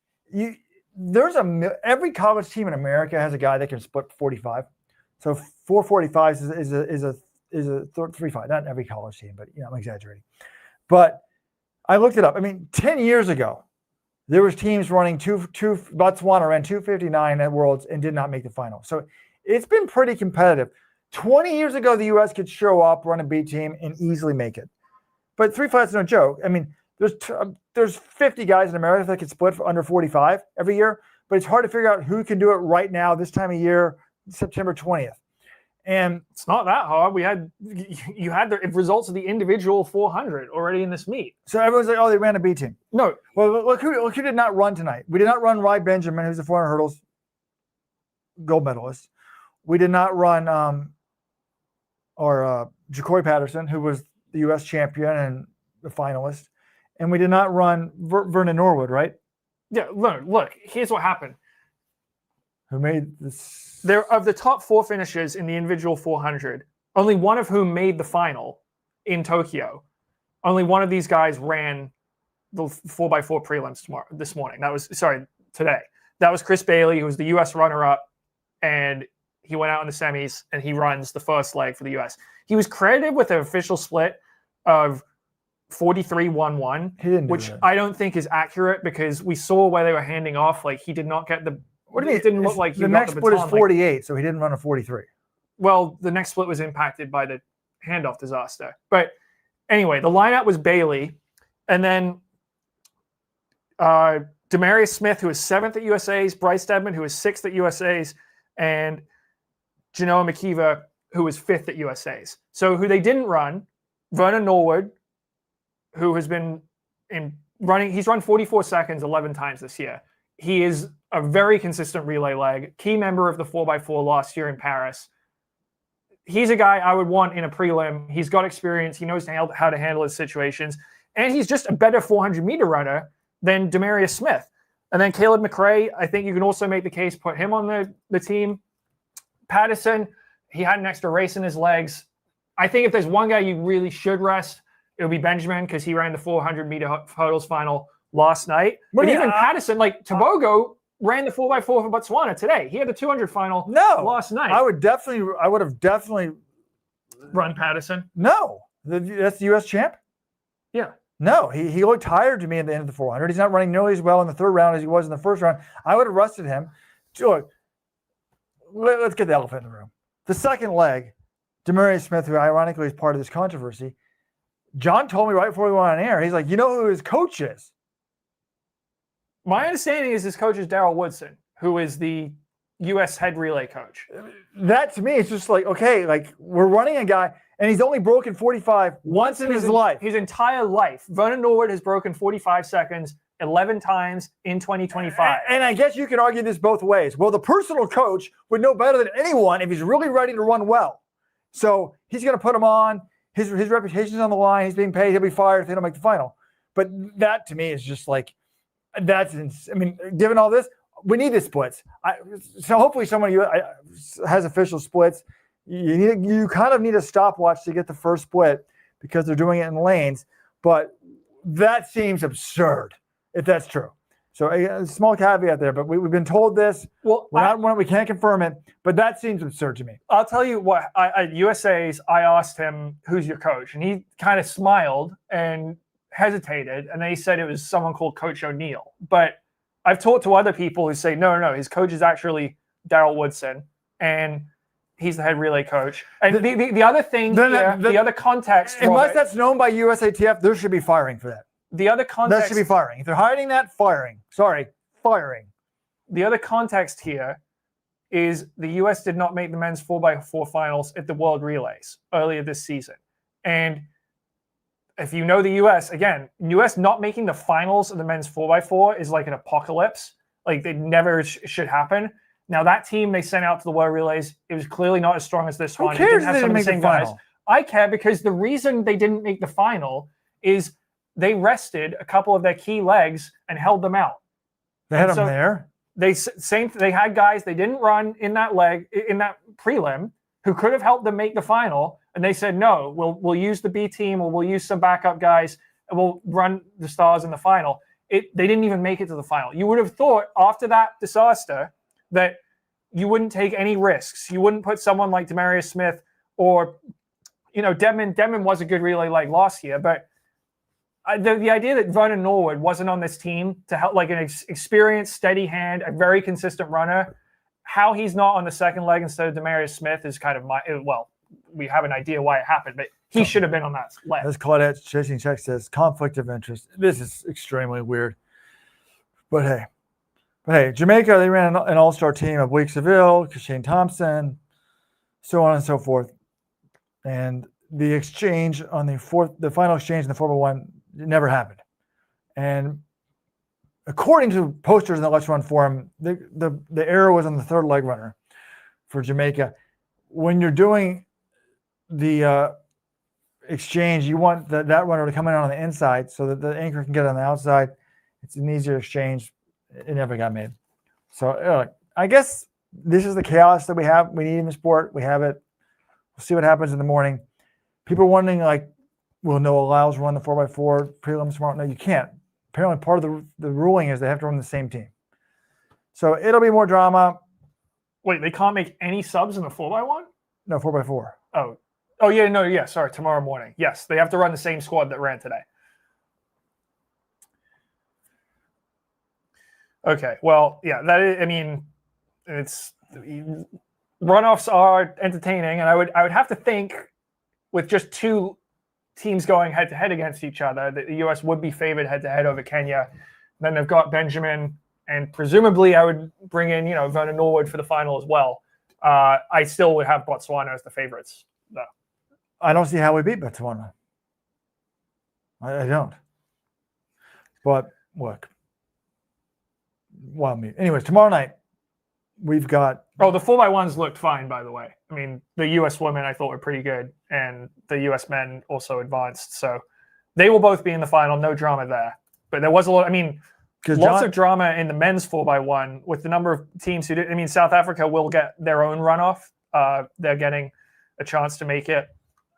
Every college team in America has a guy that can split 45. So 445s is a 3-5. Not every college team, but I'm exaggerating. But I looked it up. I mean, 10 years ago, there was teams running Botswana ran 259 at Worlds and did not make the final. So it's been pretty competitive. 20 years ago, the U.S. could show up, run a B team, and easily make it. But 3-5 is no joke. I mean, there's 50 guys in America that can split for under 45 every year. but it's hard to figure out who can do it right now, this time of year, September 20th. And it's not that hard. You had the results of the individual 400 already in this meet. So everyone's like, oh, they ran a B team. No. Well, look who did not run tonight. We did not run Ry Benjamin, who's the 400 hurdles gold medalist. We did not run Ja'Cory Patterson, who was the U.S. champion and the finalist. And we did not run Vernon Norwood, right? Yeah, look, here's what happened. Who made this? There of the top 4 finishers in the individual 400, only one of whom made the final in Tokyo. Only one of these guys ran the 4x4 prelims this morning. Today. That was Chris Bailey, who was the U.S. runner-up, and he went out in the semis, and he runs the first leg for the U.S. He was credited with an official split of 43-1-1, which I don't think is accurate because we saw where they were handing off. Like, he did not get the... What do you mean? It didn't look like he the got next the split baton, is 48, so he didn't run a 43. Well, the next split was impacted by the handoff disaster. But anyway, the lineup was Bailey, and then Demarius Smith, who was 7th at USA's, Bryce Deadman, who was 6th at USA's, and Genoa McKeever, who was 5th at USA's. So who they didn't run, Vernon Norwood, who has been he's run 44 seconds 11 times this year. He is a very consistent relay leg, key member of the 4x4 last year in Paris. He's a guy I would want in a prelim. He's got experience. He knows how to handle his situations. And he's just a better 400-meter runner than Demarius Smith. And then Caleb McRae, I think you can also make the case, put him on the team. Patterson, he had an extra race in his legs. I think if there's one guy you really should rest, it would be Benjamin because he ran the 400-meter hurdles final last night. But even Patterson, like Tobogo, ran the 4x4 for Botswana today. He had the 200 final last night. I would have definitely run Patterson. No, that's the U.S. champ. Yeah. No, he looked tired to me at the end of the 400. He's not running nearly as well in the third round as he was in the first round. I would have rested him. Look, let's get the elephant in the room. The second leg, Demarius Smith, who ironically is part of this controversy, John told me right before we went on air, he's like, you know who his coach is? My understanding is his coach is Daryl Woodson, who is the U.S. head relay coach. That to me is just like, okay, like we're running a guy, and he's only broken 45 once in his life. His entire life. Vernon Norwood has broken 45 seconds 11 times in 2025. And I guess you can argue this both ways. Well, the personal coach would know better than anyone if he's really ready to run well. So he's going to put him on. His reputation's on the line. He's being paid. He'll be fired if they don't make the final. But that to me is just like, given all this, we need the splits. So hopefully someone has official splits. You kind of need a stopwatch to get the first split because they're doing it in lanes. But that seems absurd if that's true. So a small caveat there, but we've been told this. Well, we can't confirm it, but that seems absurd to me. I'll tell you what. At USA's, I asked him, "Who's your coach?" And he kind of smiled and hesitated, and then he said it was someone called Coach O'Neill. But I've talked to other people who say no, his coach is actually Daryl Woodson, and he's the head relay coach. And the other thing, the other context, unless that's known by USATF, there should be firing for that. The other context, that should be firing. If they're hiding that, firing. Sorry, firing. The other context here is the U.S. did not make the men's 4x4 finals at the World Relays earlier this season. And if you know the U.S., again, U.S. not making the finals of the men's 4x4 is like an apocalypse. Like, they never should happen. Now, that team they sent out to the World Relays, it was clearly not as strong as this one. Who cares it didn't have some of the same guys. I care because the reason they didn't make the final is they rested a couple of their key legs and held them out. They had them there? They had guys they didn't run in that prelim who could have helped them make the final, and they said, no, we'll use the B team or we'll use some backup guys and we'll run the stars in the final. They didn't even make it to the final. You would have thought after that disaster that you wouldn't take any risks. You wouldn't put someone like Demarius Smith or, Deadman. Deadman was a good relay leg last year, but the idea that Vernon Norwood wasn't on this team to help, like an experienced, steady hand, a very consistent runner, how he's not on the second leg instead of Demarius Smith is kind of we have an idea why it happened, but he should have been on that leg. As Claudette Chasing Check says, conflict of interest. This is extremely weird. But hey, But hey, Jamaica, they ran an all-star team of Blake Seville, Shane Thompson, so on and so forth. And the exchange on the final exchange in the 4x1, it never happened. And according to posters in the Let's Run forum, the error was on the third leg runner for Jamaica. When you're doing the exchange, you want that runner to come in on the inside so that the anchor can get on the outside. It's an easier exchange. It never got made. So I guess this is the chaos that we need in the sport. We have it. We'll see what happens in the morning. People are wondering, like, will Noah Lyles run the 4x4 prelims tomorrow? No, you can't. Apparently part of the ruling is they have to run the same team. So it'll be more drama. Wait, they can't make any subs in the 4x1? No, 4x4. Oh yeah, no, yeah, sorry, tomorrow morning. Yes, they have to run the same squad that ran today. Okay, well, yeah, that is, I mean, it's runoffs are entertaining, and I would have to think with just two teams going head to head against each other that the US would be favored head to head over Kenya. Then they've got Benjamin, and presumably I would bring in, Vernon Norwood for the final as well. I still would have Botswana as the favorites, though. I don't see how we beat Botswana. I don't. But look. Well, anyways, tomorrow night we've got. Oh, the 4x1s looked fine, by the way. I mean, the U.S. women I thought were pretty good, and the U.S. men also advanced. So they will both be in the final. No drama there. But there was a lot. I mean, lots of drama in the men's 4x1 with the number of teams who did. I mean, South Africa will get their own runoff. They're getting a chance to make it.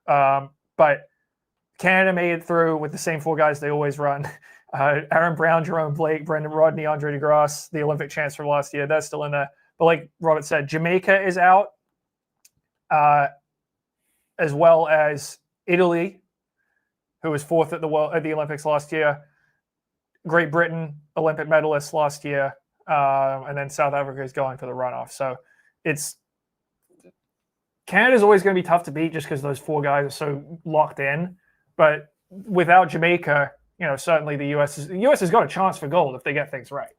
But Canada made it through with the same four guys they always run. Aaron Brown, Jerome Blake, Brendan Rodney, Andre DeGrasse, the Olympic champs from last year, they're still in there. But like Robert said, Jamaica is out, as well as Italy, who was fourth at the Olympics last year. Great Britain, Olympic medalists last year, and then South Africa is going for the runoff. So Canada's always going to be tough to beat just because those four guys are so locked in. But without Jamaica, certainly the U.S. has got a chance for gold if they get things right.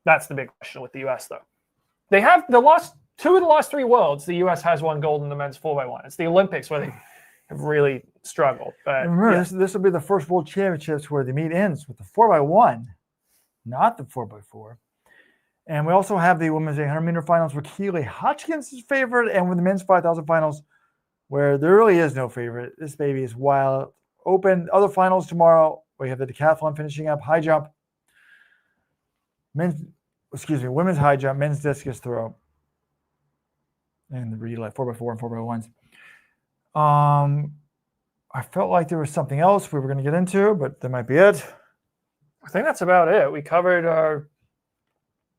That's the big question with the U.S. though. They have two of the last three worlds. The U.S. has won gold in the men's 4x1. It's the Olympics where they have really struggled. But remember, this will be the first World Championships where the meet ends with the 4x1, not the 4x4. And we also have the women's 800-meter finals where Keely Hotchkiss is favored, and with the men's 5,000 finals where there really is no favorite. This baby is wild open. Other finals tomorrow. We have the decathlon finishing up, high jump, women's high jump, men's discus throw, and the relay 4x4 and 4x1s. I felt like there was something else we were going to get into, but that might be it. I think that's about it. We covered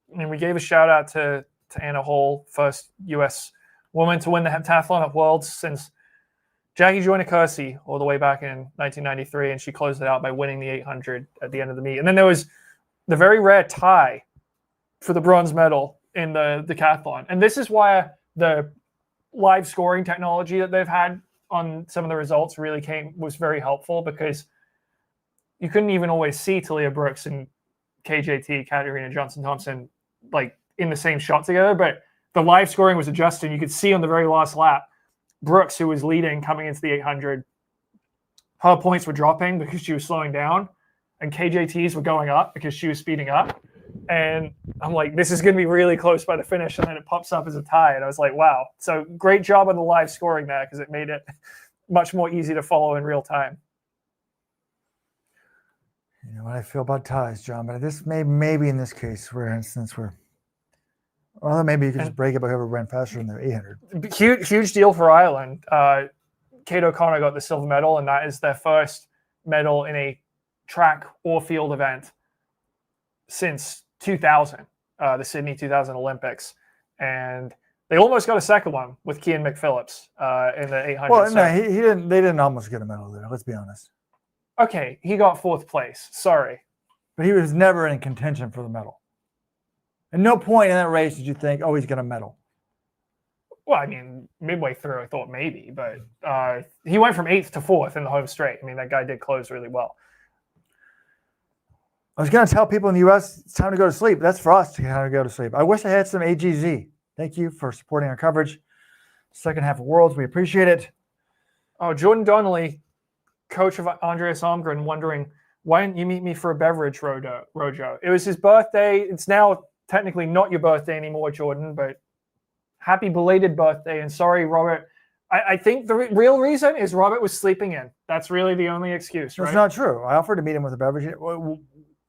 we gave a shout out to Anna Hall, first U.S. woman to win the heptathlon at Worlds since Jackie Joyner-Kersee all the way back in 1993, and she closed it out by winning the 800 at the end of the meet. And then there was the very rare tie for the bronze medal in the decathlon. And this is why the live scoring technology that they've had on some of the results really was very helpful, because you couldn't even always see Talia Brooks and KJT, Katarina Johnson-Thompson, like in the same shot together. But the live scoring was adjusted. You could see on the very last lap, Brooks, who was leading coming into the 800, her points were dropping because she was slowing down, and KJT's were going up because she was speeding up. And I'm like, this is going to be really close by the finish. And then it pops up as a tie. And I was like, wow. So great job on the live scoring there, because it made it much more easy to follow in real time. You know what I feel about ties, John, but this maybe in this case, well, maybe you could just break it by whoever ran faster in the 800. Huge deal for Ireland. Kate O'Connor got the silver medal, and that is their first medal in a track or field event since 2000, the Sydney 2000 Olympics. And they almost got a second one with Cian McPhillips in the 800. Well, no, he didn't. They didn't almost get a medal there. Let's be honest. Okay, he got fourth place. Sorry, but he was never in contention for the medal. At no point in that race did you think, "Oh, he's going to medal." Well, I mean, midway through, I thought maybe, but he went from 8th to 4th in the home straight. I mean, that guy did close really well. I was going to tell people in the U.S. it's time to go to sleep. That's for us to kind of go to sleep. I wish I had some AGZ. Thank you for supporting our coverage. Second half of Worlds, we appreciate it. Oh, Jordan Donnelly, coach of Andreas Almgren, wondering, why didn't you meet me for a beverage, Rojo? It was his birthday. It's now technically not your birthday anymore, Jordan, but happy belated birthday. And sorry, Robert. I think the real reason is Robert was sleeping in. That's really the only excuse, right? That's not true. I offered to meet him with a beverage.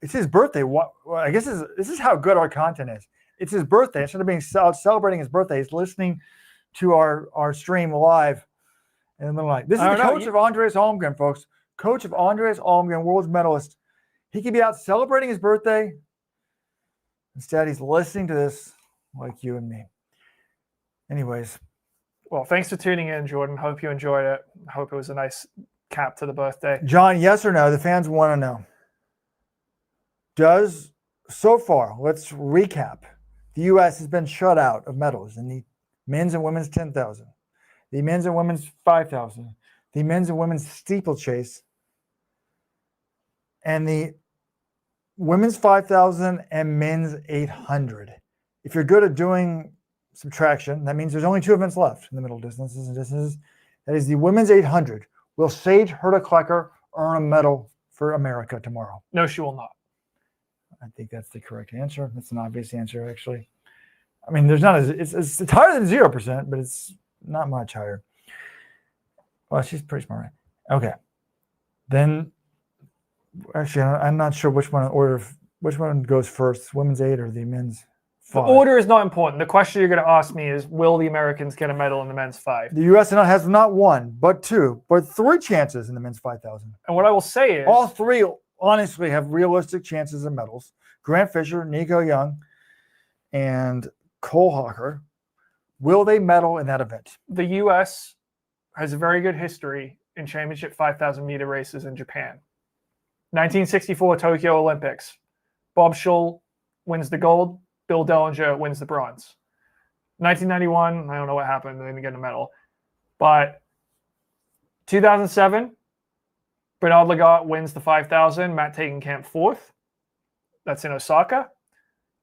It's his birthday. I guess this is how good our content is. It's his birthday. Instead of being celebrating his birthday, he's listening to our stream live. And then like, this is the coach of Andreas Almgren, folks. Coach of Andreas Almgren, world's medalist. He could be out celebrating his birthday. Instead, he's listening to this like you and me. Anyways. Well, thanks for tuning in, Jordan. Hope you enjoyed it. Hope it was a nice cap to the birthday. John, yes or no? The fans want to know. So far, let's recap. The U.S. has been shut out of medals in the men's and women's 10,000, the men's and women's 5,000, the men's and women's steeplechase, and the women's 5,000 and men's 800. If you're good at doing subtraction, that means there's only 2 events left in the middle distances and distances. That is the women's 800. Will Sage Herta-Klecker earn a medal for America tomorrow? No, she will not. I think that's the correct answer. That's an obvious answer, actually. I mean, there's not it's higher than 0%, but it's not much higher. Well, she's pretty smart. Okay. Then, actually, I'm not sure which one goes first, women's 8 or the men's 5. The order is not important. The question you're going to ask me is, will the Americans get a medal in the men's 5? The U.S. has not 1, but 2, but 3 chances in the men's 5,000. And what I will say is, all 3 honestly have realistic chances of medals. Grant Fisher, Nico Young, and Cole Hawker. Will they medal in that event? The U.S. has a very good history in championship 5,000 meter races in Japan. 1964 Tokyo Olympics. Bob Schull wins the gold. Bill Dellinger wins the bronze. 1991, I don't know what happened. They didn't get a medal. But 2007, Bernard Lagat wins the 5,000. Matt Tagenkamp 4th. That's in Osaka.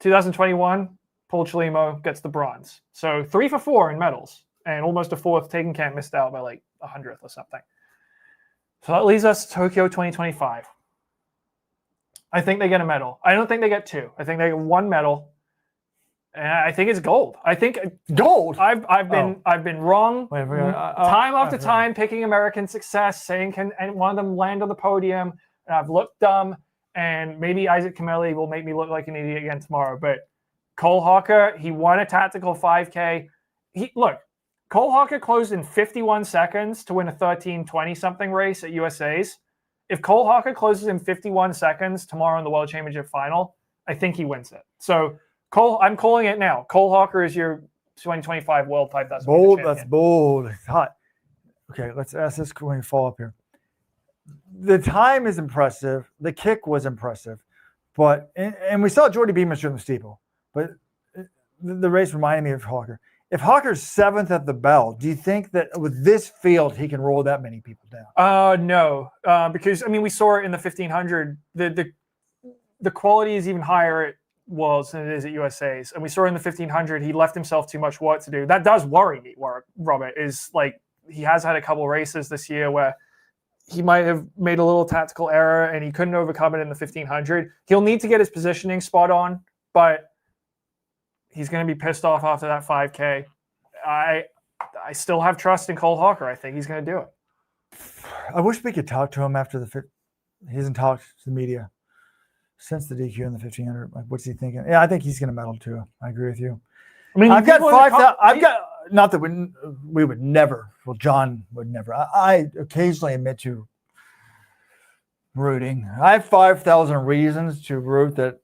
2021, Paul Chelimo gets the bronze. So 3 for 4 in medals. And almost a 4th. Tagenkamp missed out by like 100th or something. So that leaves us Tokyo 2025. I think they get a medal. I don't think they get 2. I think they get 1 medal. And I think it's gold. I think gold. I've been wrong time after time, picking American success, saying can one of them land on the podium, and I've looked dumb. And maybe Isaac Kerley will make me look like an idiot again tomorrow. But Cole Hawker, he won a tactical 5K. Cole Hawker closed in 51 seconds to win a 13:20 something race at USA's. If Cole Hawker closes in 51 seconds tomorrow in the World Championship final, I think he wins it. So I'm calling it now. Cole Hawker is your 2025 World 5,000. Bold. That's bold. It's hot. Okay, let's ask this when we follow up here. The time is impressive. The kick was impressive. But and we saw Jordy Beamish during the steeple. But the race reminded me of Hawker. If Hawker's 7th at the bell, do you think that with this field he can roll that many people down? No. Because, I mean, we saw it in the 1,500. The quality is even higher at Worlds than it is at USA's. And we saw in the 1,500, he left himself too much work to do. That does worry me, Robert, is like he has had a couple races this year where he might have made a little tactical error and he couldn't overcome it in the 1,500. He'll need to get his positioning spot on, but he's going to be pissed off after that 5K. I still have trust in Cole Hawker. I think he's going to do it. I wish we could talk to him after he hasn't talked to the media since the DQ in the 1,500. Like, what's he thinking? Yeah, I think he's going to medal too. I agree with you. I mean, I've got 5,000. Not that we would never. Well, John would never. I occasionally admit to rooting. I have 5,000 reasons to root that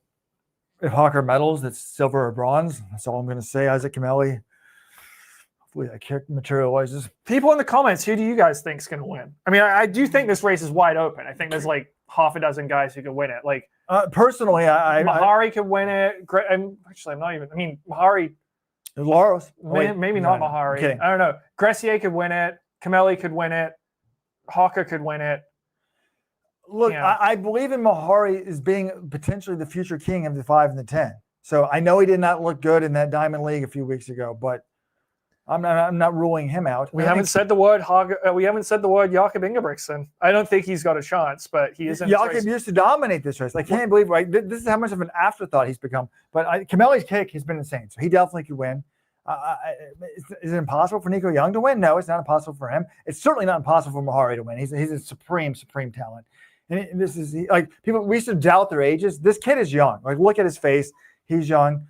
if Hawker medals, that's silver or bronze. That's all I'm going to say. Isaac Kerley. Hopefully that kick materializes. People in the comments, who do you guys think is going to win? I mean, I do think this race is wide open. I think there's like half a dozen guys who could win it. Like personally, Mahari could win it. Actually, I'm not even. I mean, Mahari. Laros. Maybe not Mahari. I don't know. Gressier could win it. Kerley could win it. Hawker could win it. Look, Yeah. I believe in Mahari as being potentially the future king of the 5 and the 10. So I know he did not look good in that Diamond League a few weeks ago, but I'm not ruling him out. We haven't said the word we haven't said the word Jakob Ingebrigtsen. I don't think he's got a chance, but he is in this race. Jakob used to dominate this race. I can't believe, right? This is how much of an afterthought he's become. But Kameli's kick has been insane, so he definitely could win. Is it impossible for Nico Young to win? No, it's not impossible for him. It's certainly not impossible for Mahari to win. He's a supreme talent. And this is like people. We used to doubt their ages. This kid is young. Like, look at his face. He's young.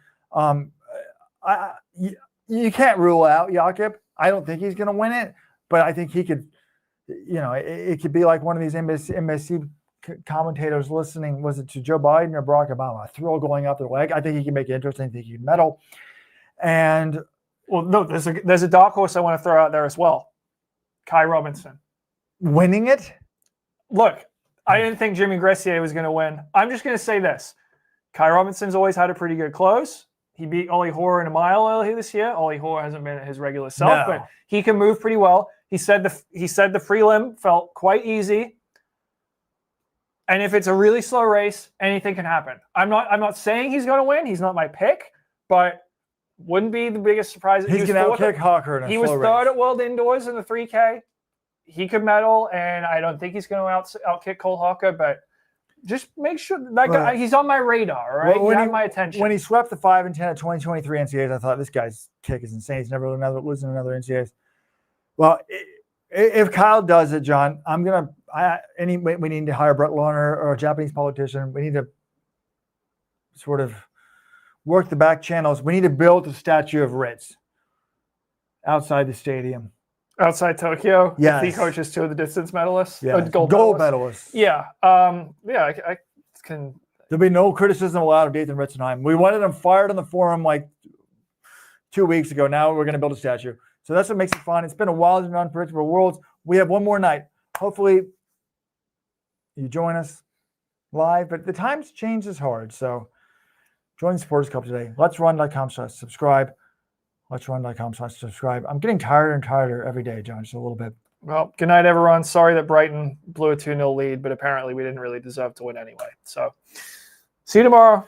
You can't rule out Jakob. I don't think he's going to win it, but I think he could. It could be like one of these MSC commentators listening. Was it to Joe Biden or Barack Obama? A throw going up their leg. I think he can make it interesting. I think he can medal. And well, no, there's a dark horse I want to throw out there as well. Kai Robinson winning it. Look, I didn't think Jimmy Gressier was going to win. I'm just going to say this. Kai Robinson's always had a pretty good close. He beat Ollie Hoare in a mile earlier this year. Ollie Hoare hasn't been at his regular self, but he can move pretty well. He said the prelim felt quite easy. And if it's a really slow race, anything can happen. I'm not saying he's going to win. He's not my pick, but wouldn't be the biggest surprise. He's going to outkick Hawker in a slow race. He was third at World Indoors in the 3K. He could medal, and I don't think he's going to outkick Cole Hawker, but just make sure that guy, he's on my radar, right? Well, he had my attention. When he swept the 5 and 10 at 2023 NCAAs, I thought this guy's kick is insane. He's never losing another NCAAs. Well, if Kyle does it, John, we need to hire Brett Lohner or a Japanese politician. We need to sort of work the back channels. We need to build a statue of Ritz outside the stadium. Outside Tokyo? Yes. He coaches 2 of the distance medalists? Yeah. Gold medalists. Yeah. I can. There'll be no criticism allowed of Dathan Ritzenheim. We wanted him fired on the forum like 2 weeks ago. Now we're going to build a statue. So that's what makes it fun. It's been a wild and unpredictable world. We have one more night. Hopefully you join us live, but the times change is hard. So join the Supporters Club today. Let'sRun.com/subscribe. Let'sRun.com/subscribe. I'm getting tired and tired every day, John, just a little bit. Well, good night, everyone. Sorry that Brighton blew a 2-0 lead, but apparently we didn't really deserve to win anyway. So see you tomorrow.